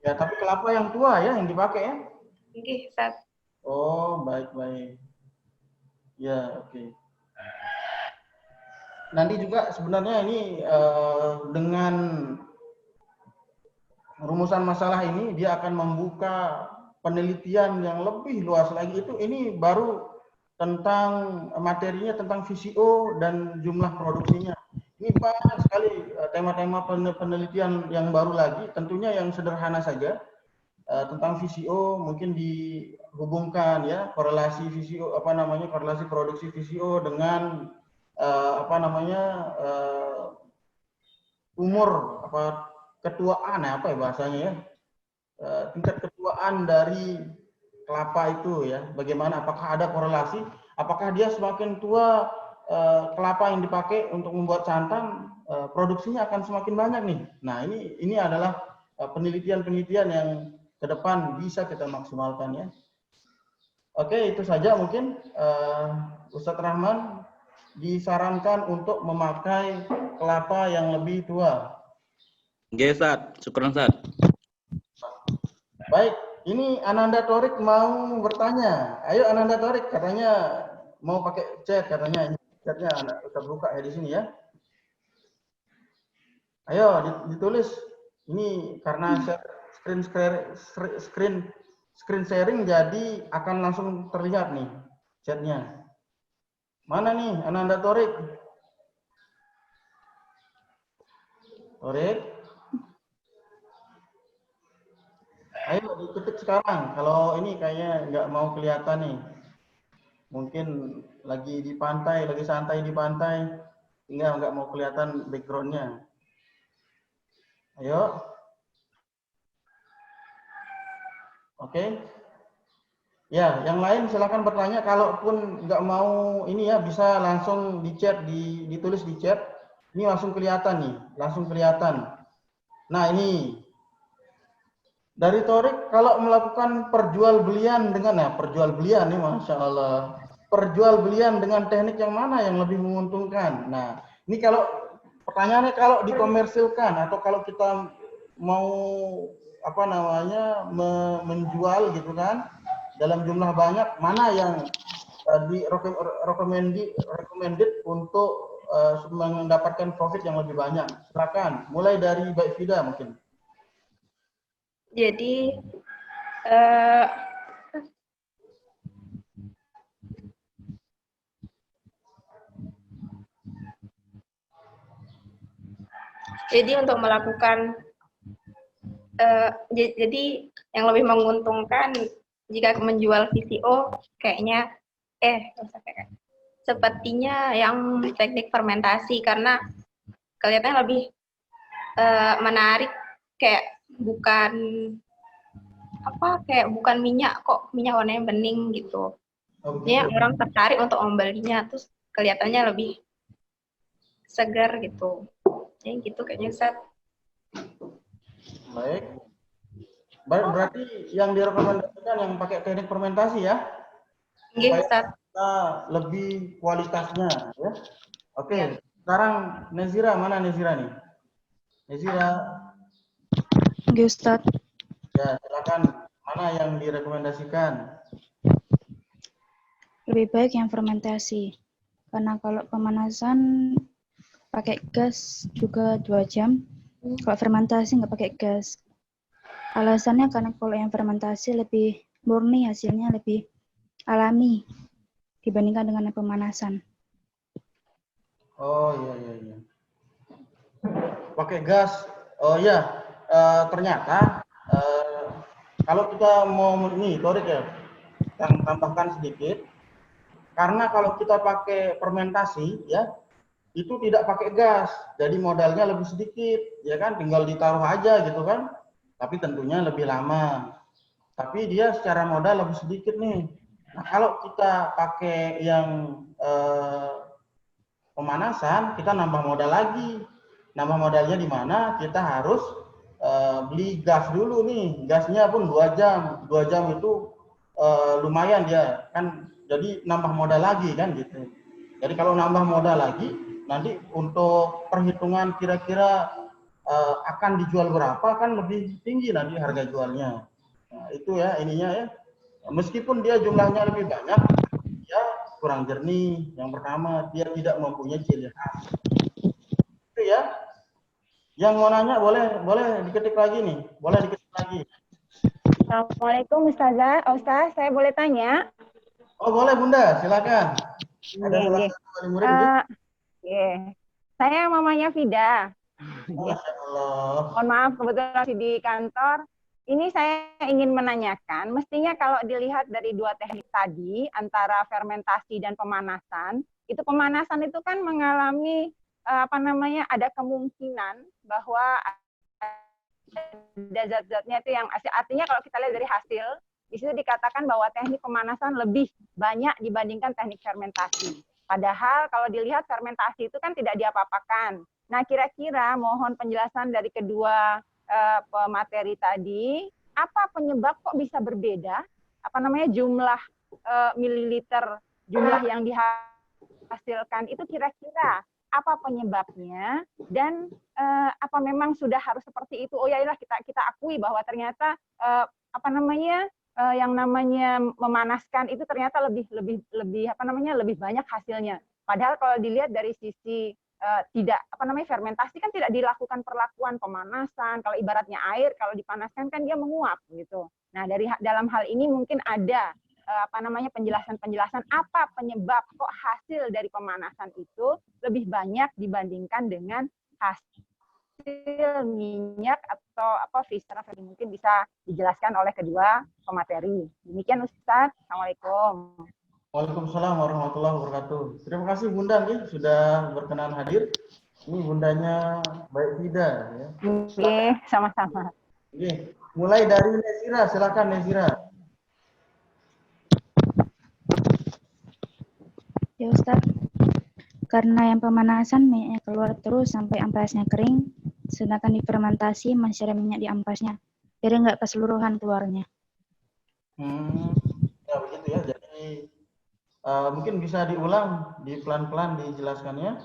Ya, tapi kelapa yang tua ya yang dipakai ya? Oke, Ustaz. Oh, baik-baik. Ya, oke. Nanti juga sebenarnya ini dengan rumusan masalah ini dia akan membuka penelitian yang lebih luas lagi. Ini baru tentang materinya tentang VCO dan jumlah produksinya. Ini banyak sekali tema-tema penelitian yang baru lagi, tentunya yang sederhana saja tentang VCO, mungkin dihubungkan ya korelasi VCO korelasi produksi VCO dengan umur ketuaan bahasanya ya, tingkat ketuaan dari kelapa itu ya, bagaimana, apakah ada korelasi, apakah dia semakin tua kelapa yang dipakai untuk membuat santan produksinya akan semakin banyak nih. Nah, ini adalah penelitian-penelitian yang ke depan bisa kita maksimalkan ya. Oke, itu saja mungkin Ustadz Rahman disarankan untuk memakai kelapa yang lebih tua. Oke, Ustaz. Syukran, Ustaz. Baik, ini Ananda Torik mau bertanya. Ayo Ananda Torik, katanya mau pakai chat katanya. Chatnya kita buka ya di sini ya. Ayo ditulis. Ini karena screen sharing jadi akan langsung terlihat nih chatnya. Mana nih Ananda Torik? Torik? Ayo diketik sekarang. Kalau ini kayaknya nggak mau kelihatan nih. Mungkin lagi di pantai, lagi santai di pantai, tinggal nggak mau kelihatan backgroundnya. Ayo. Oke. Ya, yang lain silakan bertanya. Kalaupun nggak mau ini ya, bisa langsung di chat, ditulis di chat. Ini langsung kelihatan nih, langsung kelihatan. Nah ini dari Torik, kalau melakukan perjualbelian dengan perjualbelian nih, masya Allah, perjualbelian dengan teknik yang mana yang lebih menguntungkan? Nah, ini kalau pertanyaannya kalau dikomersilkan atau kalau kita mau menjual gitu kan dalam jumlah banyak, mana yang recommended untuk mendapatkan profit yang lebih banyak? Silakan, mulai dari Baik Fida mungkin. Jadi untuk melakukan jadi yang lebih menguntungkan jika menjual VCO kayaknya sepertinya yang teknik fermentasi, karena kelihatannya lebih menarik, kayak bukan minyak, kok minyak warnanya bening gitu. Ya, orang tertarik untuk membelinya, terus kelihatannya lebih segar gitu. Ya gitu kayaknya, Ustaz. Baik. Baik, berarti yang direkomendasikan yang pakai teknik fermentasi ya? Iya, Ustaz. Lebih kualitasnya ya. Oke, sekarang Nezira, mana Nezira nih? Nezira. Oke, Ustaz. Ya, silakan. Mana yang direkomendasikan? Lebih baik yang fermentasi. Karena kalau pemanasan pakai gas juga 2 jam. Kalau fermentasi nggak pakai gas. Alasannya karena kalau yang fermentasi lebih murni, hasilnya lebih alami dibandingkan dengan yang pemanasan. Oh iya. Pakai gas. Oh iya. Ternyata kalau kita mau ini Torik ya, yang tambahkan sedikit. Karena kalau kita pakai fermentasi ya, itu tidak pakai gas, jadi modalnya lebih sedikit, ya kan? Tinggal ditaruh aja gitu kan. Tapi tentunya lebih lama. Tapi dia secara modal lebih sedikit nih. Nah, kalau kita pakai yang pemanasan, kita nambah modal lagi. Nambah modalnya di mana? Kita harus beli gas dulu nih. Gasnya pun 2 jam. 2 jam itu lumayan dia kan. Jadi nambah modal lagi kan gitu. Jadi kalau nambah modal lagi, nanti untuk perhitungan kira-kira akan dijual berapa kan lebih tinggi nanti harga jualnya. Nah, itu ya ininya ya. Meskipun dia jumlahnya lebih banyak, dia kurang jernih. Yang pertama, dia tidak mempunyai ciri khas. Itu ya. Yang mau nanya boleh diketik lagi nih. Boleh diketik lagi. Assalamualaikum Ustazah. Ustaz, saya boleh tanya? Oh boleh Bunda, silakan. Ada salah satu wali murid Saya mamanya Fida. Masya Allah. Mohon maaf, kebetulan masih di kantor. Ini saya ingin menanyakan, mestinya kalau dilihat dari 2 teknik tadi, antara fermentasi dan pemanasan, itu pemanasan itu kan mengalami ada kemungkinan bahwa ada zat-zatnya itu yang artinya kalau kita lihat dari hasil, di situ dikatakan bahwa teknik pemanasan lebih banyak dibandingkan teknik fermentasi. Padahal kalau dilihat fermentasi itu kan tidak diapa-apakan. Nah, kira-kira mohon penjelasan dari kedua pemateri tadi, apa penyebab kok bisa berbeda? Jumlah mililiter, jumlah yang dihasilkan itu kira-kira apa penyebabnya, dan apa memang sudah harus seperti itu? Oh ya, kita akui bahwa ternyata yang namanya memanaskan itu ternyata lebih banyak hasilnya. Padahal kalau dilihat dari sisi fermentasi kan tidak dilakukan perlakuan pemanasan. Kalau ibaratnya air, kalau dipanaskan kan dia menguap gitu. Nah, dalam hal ini mungkin ada penjelasan apa penyebab kok hasil dari pemanasan itu lebih banyak dibandingkan dengan hasil minyak atau viscera. Mungkin bisa dijelaskan oleh kedua pemateri. Demikian Ustaz. Assalamualaikum. Waalaikumsalam warahmatullahi wabarakatuh. Terima kasih Bunda nih sudah berkenan hadir. Ini Bundanya Baik Fida ya. Oke, sama-sama. Oke, mulai dari Nezira, silakan Nezira. Ya Ustaz, karena yang pemanasan minyaknya keluar terus sampai ampasnya kering, sedangkan di fermentasi masih ada minyak di ampasnya, jadi nggak keseluruhan keluarnya. Ya begitu ya, jadi mungkin bisa diulang, pelan-pelan dijelaskannya.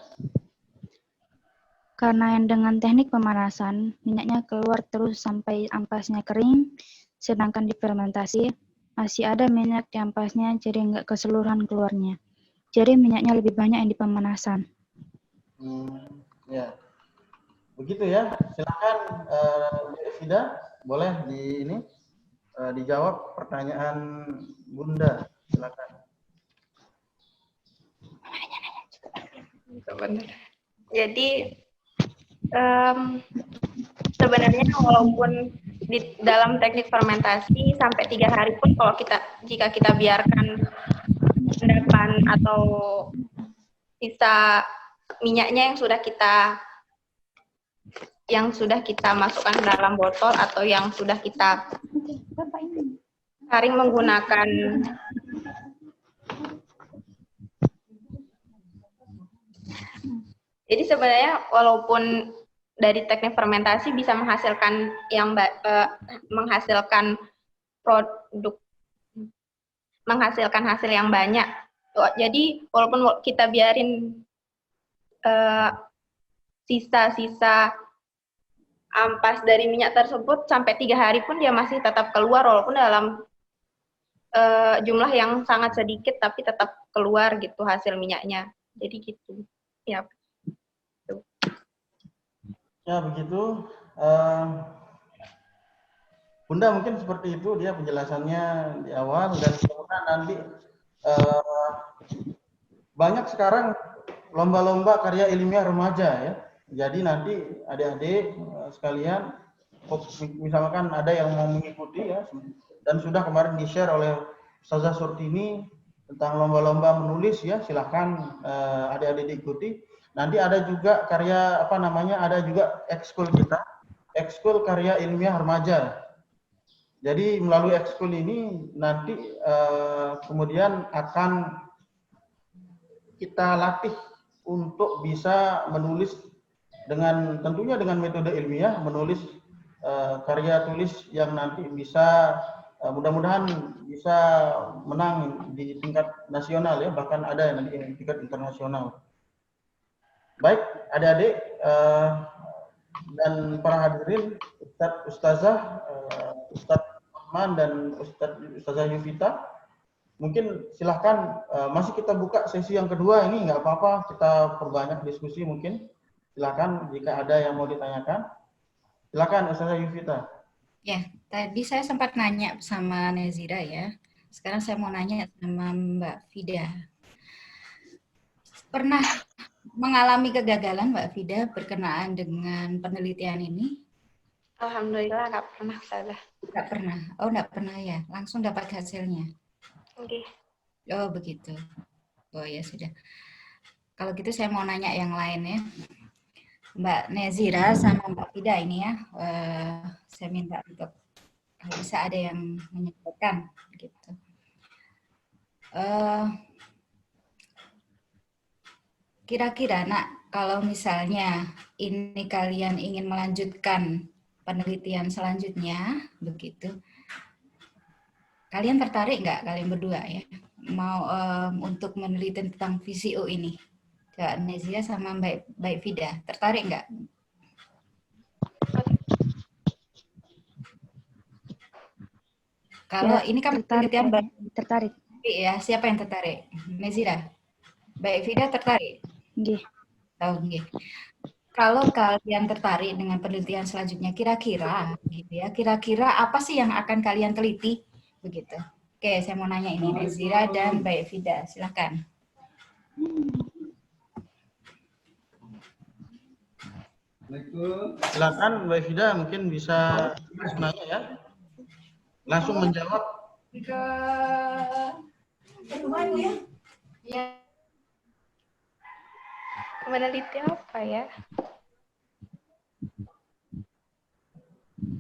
Karena yang dengan teknik pemanasan, minyaknya keluar terus sampai ampasnya kering, sedangkan di fermentasi masih ada minyak di ampasnya, jadi nggak keseluruhan keluarnya. Jadi minyaknya lebih banyak yang di pemanasan. Ya, begitu ya. Silakan Mbak Fida, boleh dijawab pertanyaan Bunda. Silakan. Jadi sebenarnya walaupun di dalam teknik fermentasi sampai 3 hari pun jika kita biarkan endapan atau sisa minyaknya yang sudah kita masukkan ke dalam botol atau yang sudah kita saring menggunakan jadi sebenarnya walaupun dari teknik fermentasi bisa menghasilkan hasil yang banyak. Jadi walaupun kita biarin sisa-sisa ampas dari minyak tersebut sampai 3 hari pun dia masih tetap keluar walaupun dalam jumlah yang sangat sedikit tapi tetap keluar gitu hasil minyaknya. Jadi gitu. Ya. Ya begitu, Bunda mungkin seperti itu dia penjelasannya di awal dan kemudian nanti banyak sekarang lomba-lomba karya ilmiah remaja ya. Jadi nanti adik-adik sekalian, misalkan ada yang mau mengikuti ya, dan sudah kemarin di-share oleh Ustazah Surtini tentang lomba-lomba menulis ya, silahkan adik-adik diikuti. Nanti ada juga karya ada juga ekskul kita, ekskul karya ilmiah remaja. Jadi melalui ekskul ini nanti kemudian akan kita latih untuk bisa menulis tentunya dengan metode ilmiah, menulis karya tulis yang nanti bisa mudah-mudahan bisa menang di tingkat nasional ya, bahkan ada yang nanti di tingkat internasional. Baik, adik-adik dan para hadirin, Ustazah, Ustadz Rahman dan Ustazah Yuvita, mungkin silahkan masih kita buka sesi yang kedua ini, nggak apa-apa, kita perbanyak diskusi mungkin. Silahkan jika ada yang mau ditanyakan. Silahkan Ustazah Yuvita. Ya, tadi saya sempat nanya sama Nezira ya. Sekarang saya mau nanya sama Mbak Fida. Pernah mengalami kegagalan Mbak Fida berkenaan dengan penelitian ini? Alhamdulillah nggak pernah, Ustazah. Nggak pernah. Oh, nggak pernah ya. Langsung dapat hasilnya. Oke. Oh, begitu. Oh ya sudah. Kalau gitu saya mau nanya yang lain ya. Mbak Nezira sama Mbak Fida ini ya. Saya minta untuk kalau bisa ada yang menyampaikan gitu. Kira-kira nak, kalau misalnya ini kalian ingin melanjutkan penelitian selanjutnya, begitu, kalian tertarik nggak kalian berdua ya, mau untuk meneliti tentang VCO ini? Kak Nezia sama Mbak Fida, tertarik nggak? Kalau ini kan penelitian tertarik. Ya, siapa yang tertarik? Nezira? Mbak Fida tertarik? Nggih. Oh, nggih. Kalau kalian tertarik dengan penelitian selanjutnya, kira-kira gitu ya, kira-kira apa sih yang akan kalian teliti begitu? Oke, saya mau nanya ini Nezira dan Mbak Fida, silakan. Silakan Mbak Fida mungkin bisa nanya ya. Langsung menjawab. Ya. Meneliti apa ya?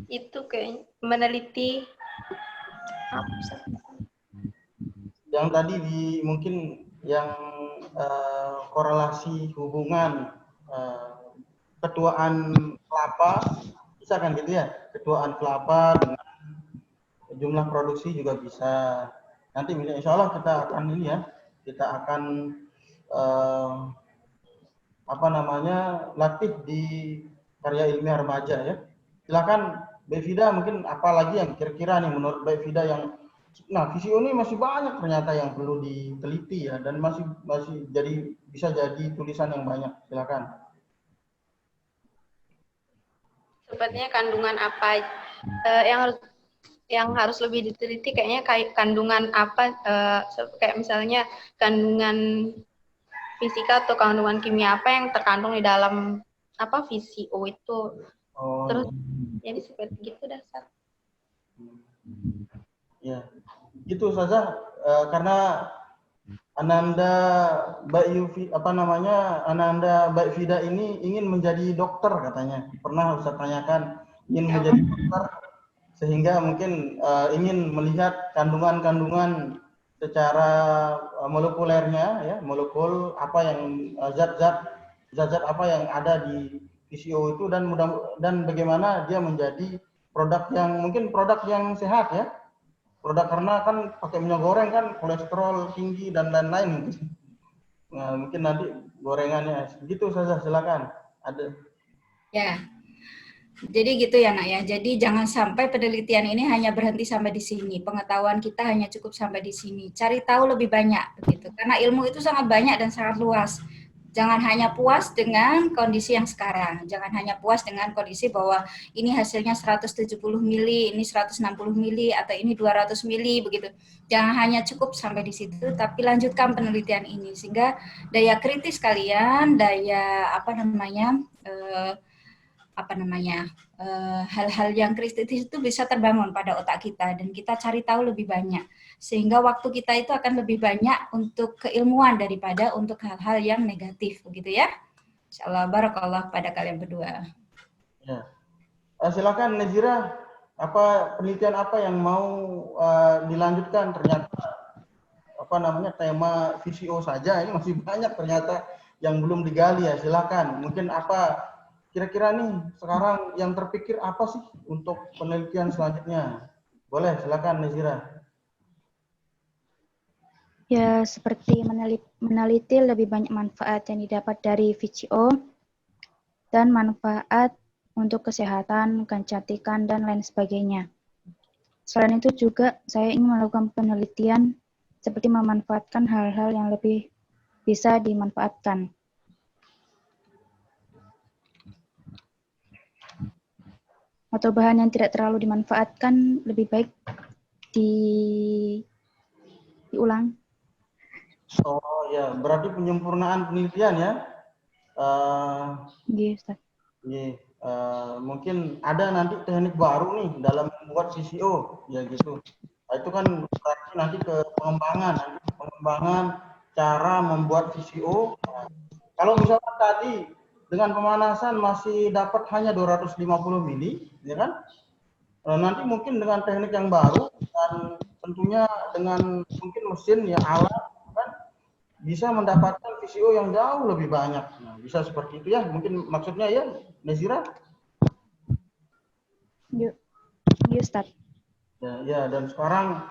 Itu kayak meneliti apa? Yang tadi mungkin yang korelasi hubungan ketuaan kelapa, bisa kan gitu ya? Ketuaan kelapa dengan jumlah produksi juga bisa. Nanti insya Allah kita akan ini ya, kita akan latih di karya ilmiah remaja ya. Silakan Mbak Fida, mungkin apa lagi yang kira-kira nih menurut Mbak Fida yang Nah, VCO ini masih banyak ternyata yang perlu diteliti ya, dan masih jadi bisa jadi tulisan yang banyak. Silakan. Sepertinya kandungan apa yang harus lebih diteliti, kayaknya kandungan apa, kayak misalnya kandungan fisika atau kandungan kimia apa yang terkandung di dalam apa VCO itu. Terus jadi seperti gitu dasar. Ya, gitu saja. Karena Ananda Ananda Mbak Vida ini ingin menjadi dokter katanya. Pernah Ustaz tanyakan ingin menjadi dokter, sehingga mungkin ingin melihat kandungan-kandungan secara molekulernya, ya, molekul apa yang zat-zat apa yang ada di VCO itu, dan bagaimana dia menjadi produk yang sehat ya. Produk, karena kan pakai minyak goreng kan kolesterol tinggi dan lain-lain. Nah, mungkin nanti gorengannya begitu saja. Silakan. Ada. Ya. Jadi gitu ya, Nak ya. Jadi jangan sampai penelitian ini hanya berhenti sampai di sini. Pengetahuan kita hanya cukup sampai di sini. Cari tahu lebih banyak begitu. Karena ilmu itu sangat banyak dan sangat luas. Jangan hanya puas dengan kondisi yang sekarang. Jangan hanya puas dengan kondisi bahwa ini hasilnya 170 mili, ini 160 mili, atau ini 200 mili begitu. Jangan hanya cukup sampai di situ, tapi lanjutkan penelitian ini sehingga daya kritis kalian, daya hal-hal yang kritis itu bisa terbangun pada otak kita dan kita cari tahu lebih banyak sehingga waktu kita itu akan lebih banyak untuk keilmuan daripada untuk hal-hal yang negatif begitu ya. Insyaallah barakallah pada kalian berdua. Ya. Silakan Nazira, penelitian apa yang mau dilanjutkan? Ternyata tema VCO saja ini masih banyak ternyata yang belum digali ya. Silakan. Mungkin apa kira-kira nih sekarang yang terpikir apa sih untuk penelitian selanjutnya? Boleh, silakan Nazira. Ya, seperti meneliti lebih banyak manfaat yang didapat dari VCO dan manfaat untuk kesehatan, kecantikan, dan lain sebagainya. Selain itu juga saya ingin melakukan penelitian seperti memanfaatkan hal-hal yang lebih bisa dimanfaatkan. Atau bahan yang tidak terlalu dimanfaatkan lebih baik diulang. Oh ya, berarti penyempurnaan penelitian ya. Iya, Ustaz. Mungkin ada nanti teknik baru nih dalam membuat VCO, ya gitu. Nah, itu kan berarti nanti ke pengembangan cara membuat VCO. Nah, kalau misalkan tadi dengan pemanasan masih dapat hanya 250 mili, ya kan? Nanti mungkin dengan teknik yang baru dan tentunya dengan mungkin mesin ya, alat, kan bisa mendapatkan VCO yang jauh lebih banyak. Nah, bisa seperti itu ya, mungkin maksudnya ya, Nazira? Yuk, Ustaz. Ya, dan sekarang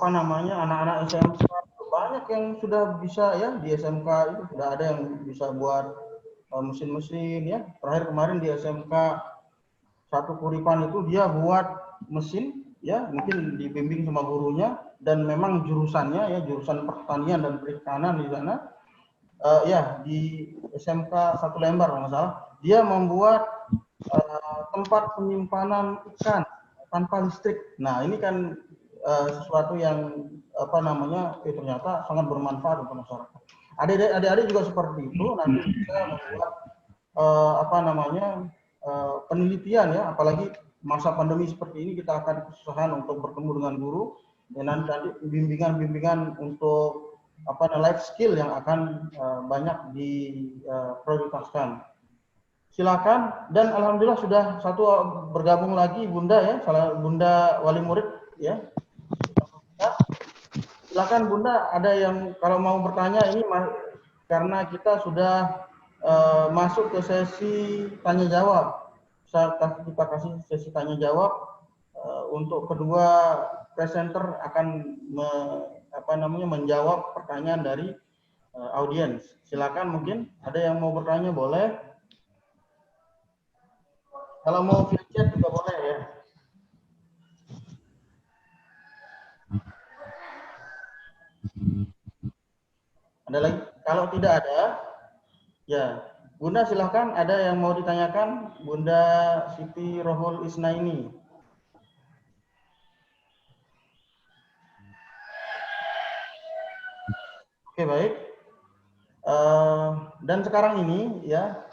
anak-anak SMK banyak yang sudah bisa ya, di SMK itu sudah ada yang bisa buat mesin-mesin ya. Terakhir kemarin di SMK satu Kuripan itu dia buat mesin ya, mungkin dibimbing sama gurunya, dan memang jurusannya ya jurusan pertanian dan perikanan di sana. Di SMK Satu Lembar kalau nggak salah, dia membuat tempat penyimpanan ikan tanpa listrik. Nah, ini kan sesuatu yang ternyata sangat bermanfaat untuk masyarakat. Adik-adik juga seperti itu, nanti bisa membuat penelitian ya, apalagi masa pandemi seperti ini kita akan kesusahan untuk bertemu dengan guru, dan nanti bimbingan untuk life skill yang akan banyak diprioritaskan. Silakan, dan alhamdulillah sudah satu bergabung lagi Bunda ya, Bunda wali murid ya. Silakan Bunda, ada yang kalau mau bertanya ini karena kita sudah masuk ke sesi tanya jawab. Kita kasih sesi tanya jawab untuk kedua presenter akan menjawab pertanyaan dari audiens. Silakan, mungkin ada yang mau bertanya boleh. Kalau mau via chat juga boleh ya. Ada lagi? Kalau tidak ada, ya Bunda silahkan, ada yang mau ditanyakan, Bunda Siti Rohul Isnaini. Oke, baik. Dan sekarang ini ya,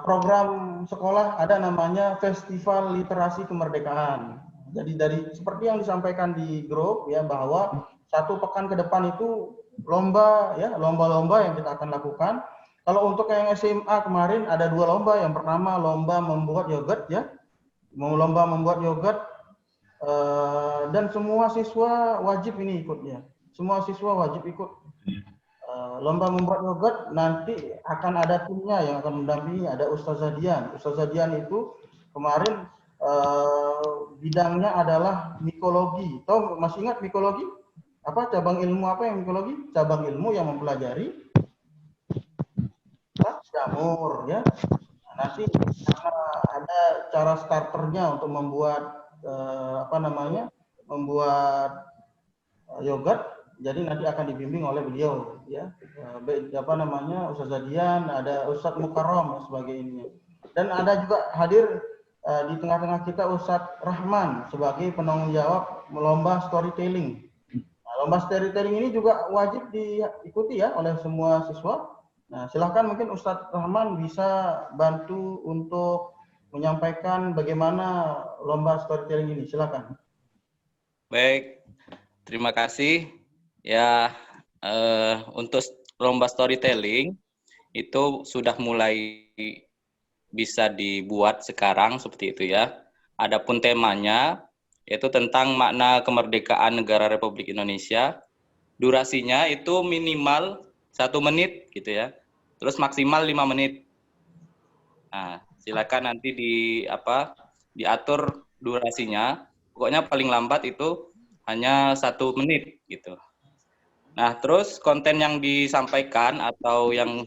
program sekolah ada namanya Festival Literasi Kemerdekaan. Jadi dari seperti yang disampaikan di grup ya, bahwa 1 pekan ke depan itu lomba ya, lomba-lomba yang kita akan lakukan. Kalau untuk yang SMA kemarin ada 2 lomba. Yang pertama lomba membuat yogurt ya, lomba membuat yogurt, dan semua siswa wajib ini ikutnya. Semua siswa wajib ikut. Lomba membuat yogurt nanti akan ada timnya yang akan mendampingi, ada Ustazah Dian. Ustazah Dian itu kemarin bidangnya adalah mikologi. Tahu, masih ingat mikologi? Apa cabang ilmu apa yang mikologi? Cabang ilmu yang mempelajari jamur ya. Nah, nanti ada cara starternya untuk membuat membuat yogurt. Jadi nanti akan dibimbing oleh beliau ya. Ustazah Dian, ada Ustadz Mukarram sebagai ini. Dan ada juga hadir di tengah-tengah kita Ustadz Rahman sebagai penanggung jawab lomba storytelling. Nah, lomba storytelling ini juga wajib diikuti ya oleh semua siswa. Nah, silahkan mungkin Ustadz Rahman bisa bantu untuk menyampaikan bagaimana lomba storytelling ini. Silakan. Baik, terima kasih. Ya, untuk lomba storytelling itu sudah mulai bisa dibuat sekarang seperti itu ya. Adapun temanya yaitu tentang makna kemerdekaan negara Republik Indonesia. Durasinya itu minimal 1 menit gitu ya. Terus maksimal 5 menit. Nah, silakan nanti diatur durasinya. Pokoknya paling lambat itu hanya 1 menit gitu. Nah, terus konten yang disampaikan atau yang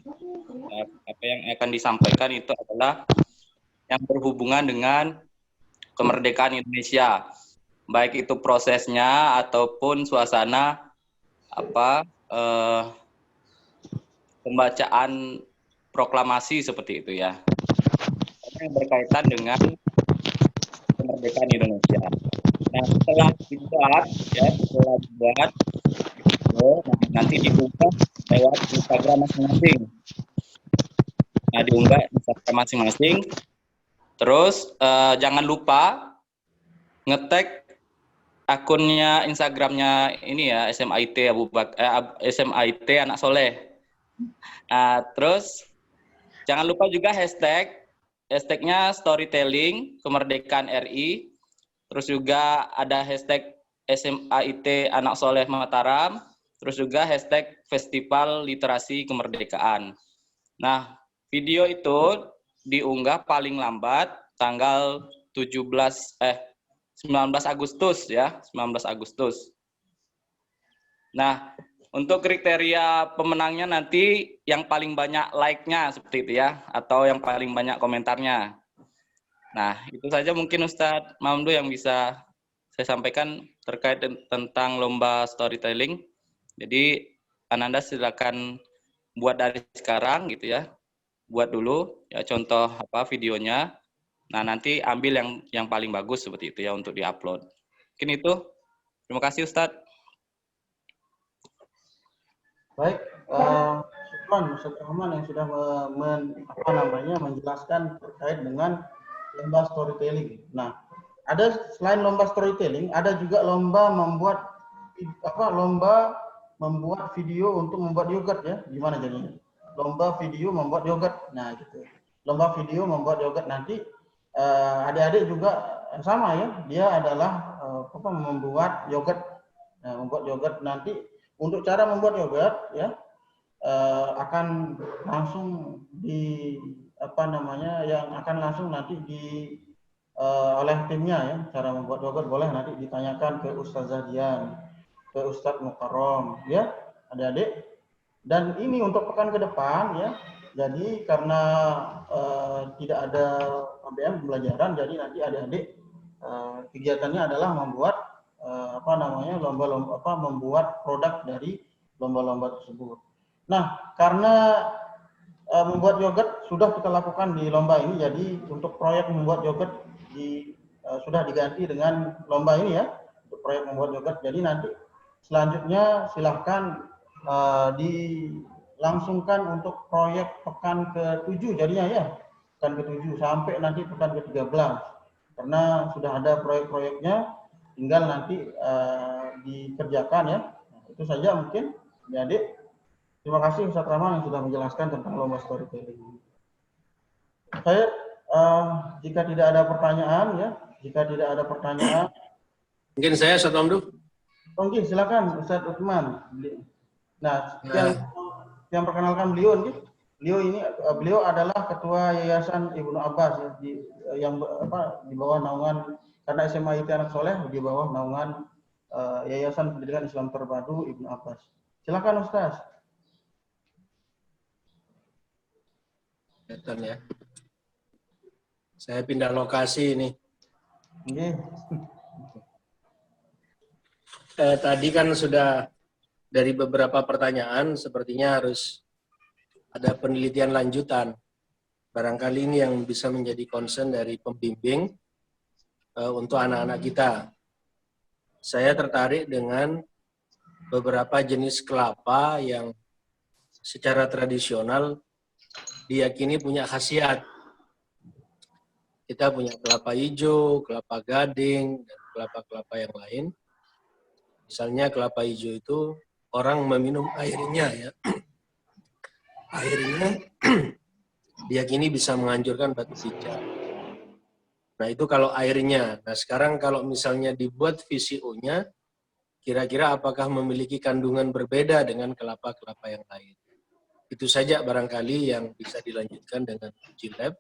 akan disampaikan itu adalah yang berhubungan dengan kemerdekaan Indonesia, baik itu prosesnya ataupun suasana pembacaan proklamasi seperti itu ya, yang berkaitan dengan kemerdekaan Indonesia. Nah, setelah dibuat, nanti diunggah lewat Instagram masing-masing. Nah, diunggah Instagram masing-masing. Terus jangan lupa nge-tag akunnya Instagramnya ini ya, SMIT SMIT Anak Soleh. Nah, terus jangan lupa juga hashtagnya storytelling kemerdekaan RI. Terus juga ada hashtag SMIT Anak Soleh Mataram. Terus juga hashtag Festival Literasi Kemerdekaan. Nah, video itu diunggah paling lambat tanggal 19 Agustus ya, 19 Agustus. Nah, untuk kriteria pemenangnya nanti yang paling banyak like-nya seperti itu ya, atau yang paling banyak komentarnya. Nah, itu saja mungkin Ustadz Mamdu yang bisa saya sampaikan terkait tentang lomba storytelling. Jadi, Ananda silakan buat dari sekarang gitu ya. Buat dulu ya contoh videonya. Nah, nanti ambil yang paling bagus seperti itu ya untuk diupload. Mungkin itu. Terima kasih Ustadz. Baik, Ustadz Rahman yang sudah menjelaskan terkait dengan lomba storytelling. Nah, ada selain lomba storytelling, ada juga lomba membuat video untuk membuat yogurt ya. Gimana jadinya? Lomba video membuat yogurt. Nah, gitu. Lomba video membuat yogurt nanti adik-adik juga sama ya. Dia adalah membuat yogurt. Nah, membuat yogurt nanti untuk cara membuat yogurt ya akan langsung oleh timnya ya. Cara membuat yogurt boleh nanti ditanyakan ke Ustazah Dian, ke Ustadz Mukarram ya, adik-adik. Dan ini untuk pekan ke depan ya. Jadi karena tidak ada ABM pembelajaran, jadi nanti adik-adik kegiatannya adalah membuat membuat produk dari lomba-lomba tersebut. Nah, karena membuat yogurt sudah kita lakukan di lomba ini, jadi untuk proyek membuat yogurt sudah diganti dengan lomba ini ya, untuk proyek membuat yogurt. Jadi nanti selanjutnya silahkan dilangsungkan untuk proyek pekan ke-7 jadinya ya, pekan ke-7 sampai nanti pekan ke-13, karena sudah ada proyek-proyeknya, tinggal nanti dikerjakan ya. Nah, itu saja mungkin adik. Terima kasih Ustaz Rahman yang sudah menjelaskan tentang lomba storytelling. Saya jika tidak ada pertanyaan ya, mungkin saya Ustaz Mamdu. Mungkin silakan Ustaz Utsman. Nah, yang perkenalkan beliau nih, beliau adalah ketua Yayasan Ibnu Abbas ya, yang di bawah naungan, karena SMA IT Anak Soleh di bawah naungan Yayasan Pendidikan Islam Terpadu Ibnu Abbas. Silakan Ustaz. Ya. Saya pindah lokasi ini. Okay. Tadi kan sudah dari beberapa pertanyaan, sepertinya harus ada penelitian lanjutan. Barangkali ini yang bisa menjadi concern dari pembimbing untuk anak-anak kita. Saya tertarik dengan beberapa jenis kelapa yang secara tradisional diyakini punya khasiat. Kita punya kelapa hijau, kelapa gading, dan kelapa-kelapa yang lain. Misalnya kelapa hijau itu orang meminum airnya ya. Airnya diyakini bisa menghancurkan batu hijau. Nah itu kalau airnya. Nah sekarang kalau misalnya dibuat VCO-nya, kira-kira apakah memiliki kandungan berbeda dengan kelapa-kelapa yang lain? Itu saja barangkali yang bisa dilanjutkan dengan uji lab,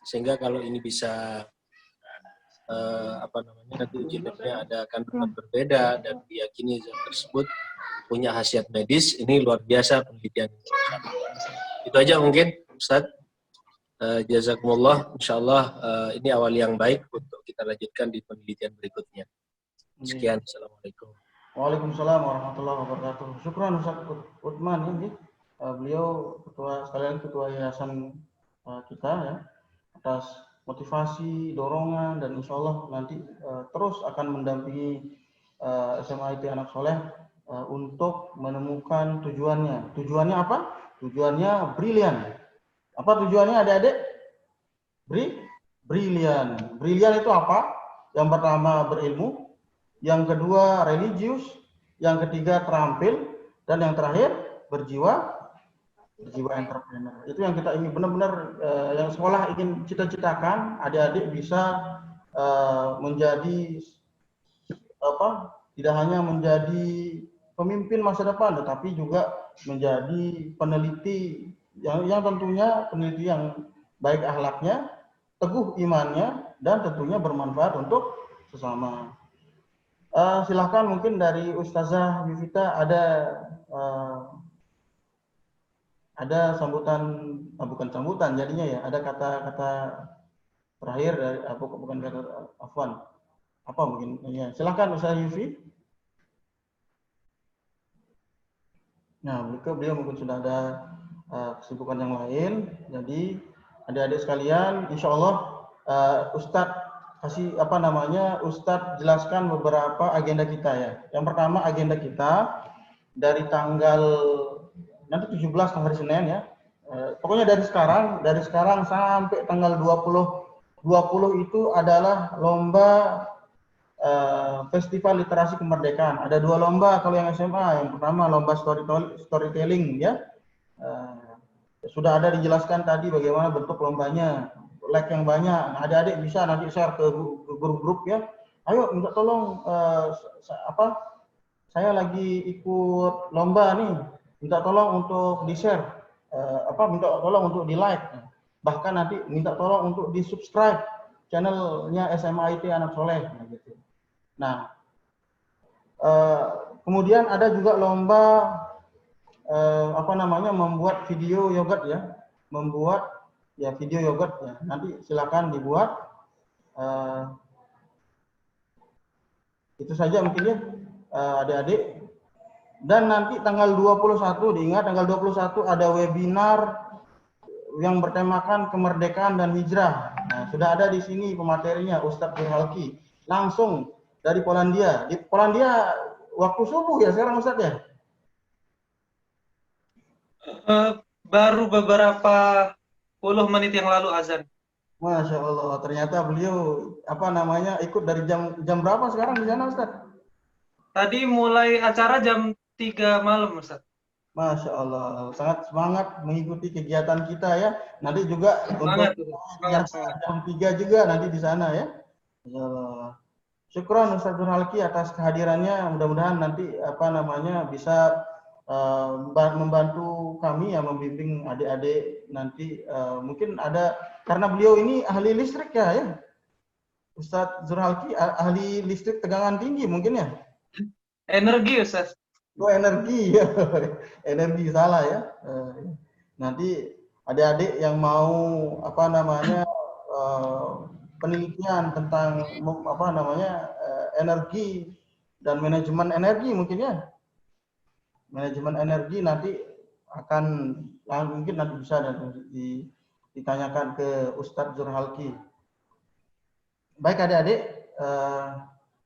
sehingga kalau ini bisa nanti uji labnya ada kandungan berbeda dan diyakini zat tersebut punya khasiat medis, ini luar biasa penelitian. Itu aja mungkin Ustaz. Jazakumullah, insyaallah ini awal yang baik untuk kita lanjutkan di penelitian berikutnya. Sekian, assalamualaikum. Waalaikumsalam warahmatullahi wabarakatuh. Syukran Ustaz Utsman ini. Beliau ketua yayasan kita ya, atas motivasi, dorongan, dan insya Allah nanti terus akan mendampingi SMA IT Anak Soleh untuk menemukan tujuannya. Tujuannya apa? Tujuannya brilian. Apa tujuannya adik-adik? Brilian. Brilian itu apa? Yang pertama berilmu, yang kedua religius, yang ketiga terampil, dan yang terakhir berjiwa entrepreneur. Itu yang kita ingin benar-benar yang sekolah ingin cita-citakan, adik-adik bisa menjadi tidak hanya menjadi pemimpin masa depan, tetapi juga menjadi peneliti yang tentunya peneliti yang baik akhlaknya, teguh imannya, dan tentunya bermanfaat untuk sesama. Silahkan mungkin dari Ustazah Yuvita ada sambutan, bukan sambutan jadinya ya, ada kata-kata terakhir dari bukan kata afwan. Apa mungkin ya, silakan Ustaz Yufi. Nah, beliau mungkin sudah ada kesibukan yang lain. Jadi adik-adik sekalian, insya Allah Ustadz kasih Ustadz jelaskan beberapa agenda kita ya. Yang pertama agenda kita dari tanggal nanti 17 hari Senin ya. Pokoknya dari sekarang sampai tanggal 20 itu adalah lomba Festival Literasi Kemerdekaan. Ada 2 lomba kalau yang SMA. Yang pertama lomba storytelling ya. Sudah ada dijelaskan tadi bagaimana bentuk lombanya. Like yang banyak. Nah, adik-adik bisa nanti share ke grup-grup ya. Ayo minta tolong saya lagi ikut lomba nih. Minta tolong untuk di-share, minta tolong untuk di-like, bahkan nanti minta tolong untuk di-subscribe channelnya SMA IT Anak Soleh. Gitu. Nah, kemudian ada juga lomba membuat video yogurt ya, video yogurt ya. Nanti silakan dibuat. Itu saja mungkin ya, adik-adik. Dan nanti tanggal 21, diingat tanggal 21 ada webinar yang bertemakan kemerdekaan dan hijrah. Nah, sudah ada di sini pematerinya Ustadz Zurhalki, langsung dari Polandia. Di Polandia waktu subuh ya sekarang Ustadz ya? Baru beberapa puluh menit yang lalu azan. Masya Allah, ternyata beliau ikut dari jam berapa sekarang di sana Ustadz? Tadi mulai acara jam 3 malam Ustaz. Masya Allah, sangat semangat mengikuti kegiatan kita ya. Nanti juga Semangat. jam 3 juga nanti di sana ya. Masya Allah. Syukran Ustaz Zurhalki atas kehadirannya. Mudah-mudahan nanti bisa membantu kami ya, membimbing adik-adik nanti. Mungkin ada, karena beliau ini ahli listrik ya. Ustaz Zurhalki ahli listrik tegangan tinggi mungkin ya. Energi Ustaz. Oh, energi ya. Energi salah ya. Nanti adik-adik yang mau penelitian tentang energi dan manajemen energi mungkin ya. Manajemen energi nanti mungkin nanti bisa ditanyakan ke Ustadz Zurhalki. Baik adik-adik,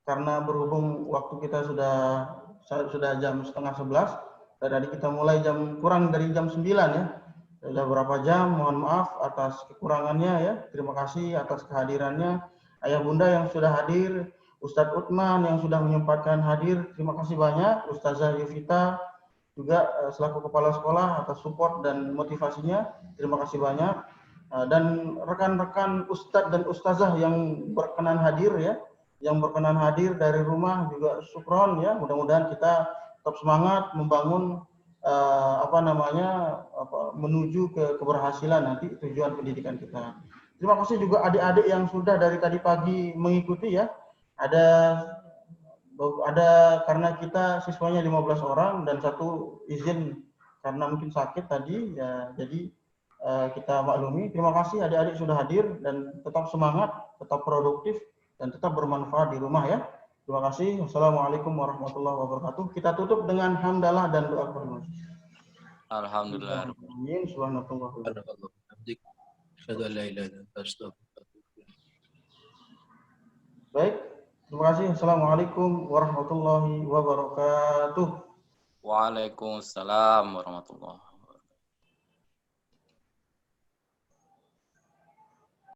karena berhubung waktu kita sudah jam 10:30, tadi kita mulai kurang dari jam 9 ya. Sudah berapa jam, mohon maaf atas kekurangannya ya. Terima kasih atas kehadirannya. Ayah bunda yang sudah hadir, Ustadz Uthman yang sudah menyempatkan hadir, terima kasih banyak. Ustazah Yuvita juga selaku kepala sekolah atas support dan motivasinya, terima kasih banyak. Dan rekan-rekan Ustadz dan Ustazah yang berkenan hadir ya, yang berkenan hadir dari rumah juga syukron ya. Mudah-mudahan kita tetap semangat membangun menuju ke keberhasilan nanti tujuan pendidikan kita. Terima kasih juga adik-adik yang sudah dari tadi pagi mengikuti ya. Ada karena kita siswanya 15 orang dan satu izin karena mungkin sakit tadi ya, jadi kita maklumi. Terima kasih adik-adik sudah hadir dan tetap semangat, tetap produktif dan tetap bermanfaat di rumah ya. Terima kasih. Wassalamualaikum warahmatullahi wabarakatuh. Kita tutup dengan hamdalah dan doa kepada Alhamdulillah. Baik, terima kasih. Assalamualaikum warahmatullahi wabarakatuh. Waalaikumsalam warahmatullahi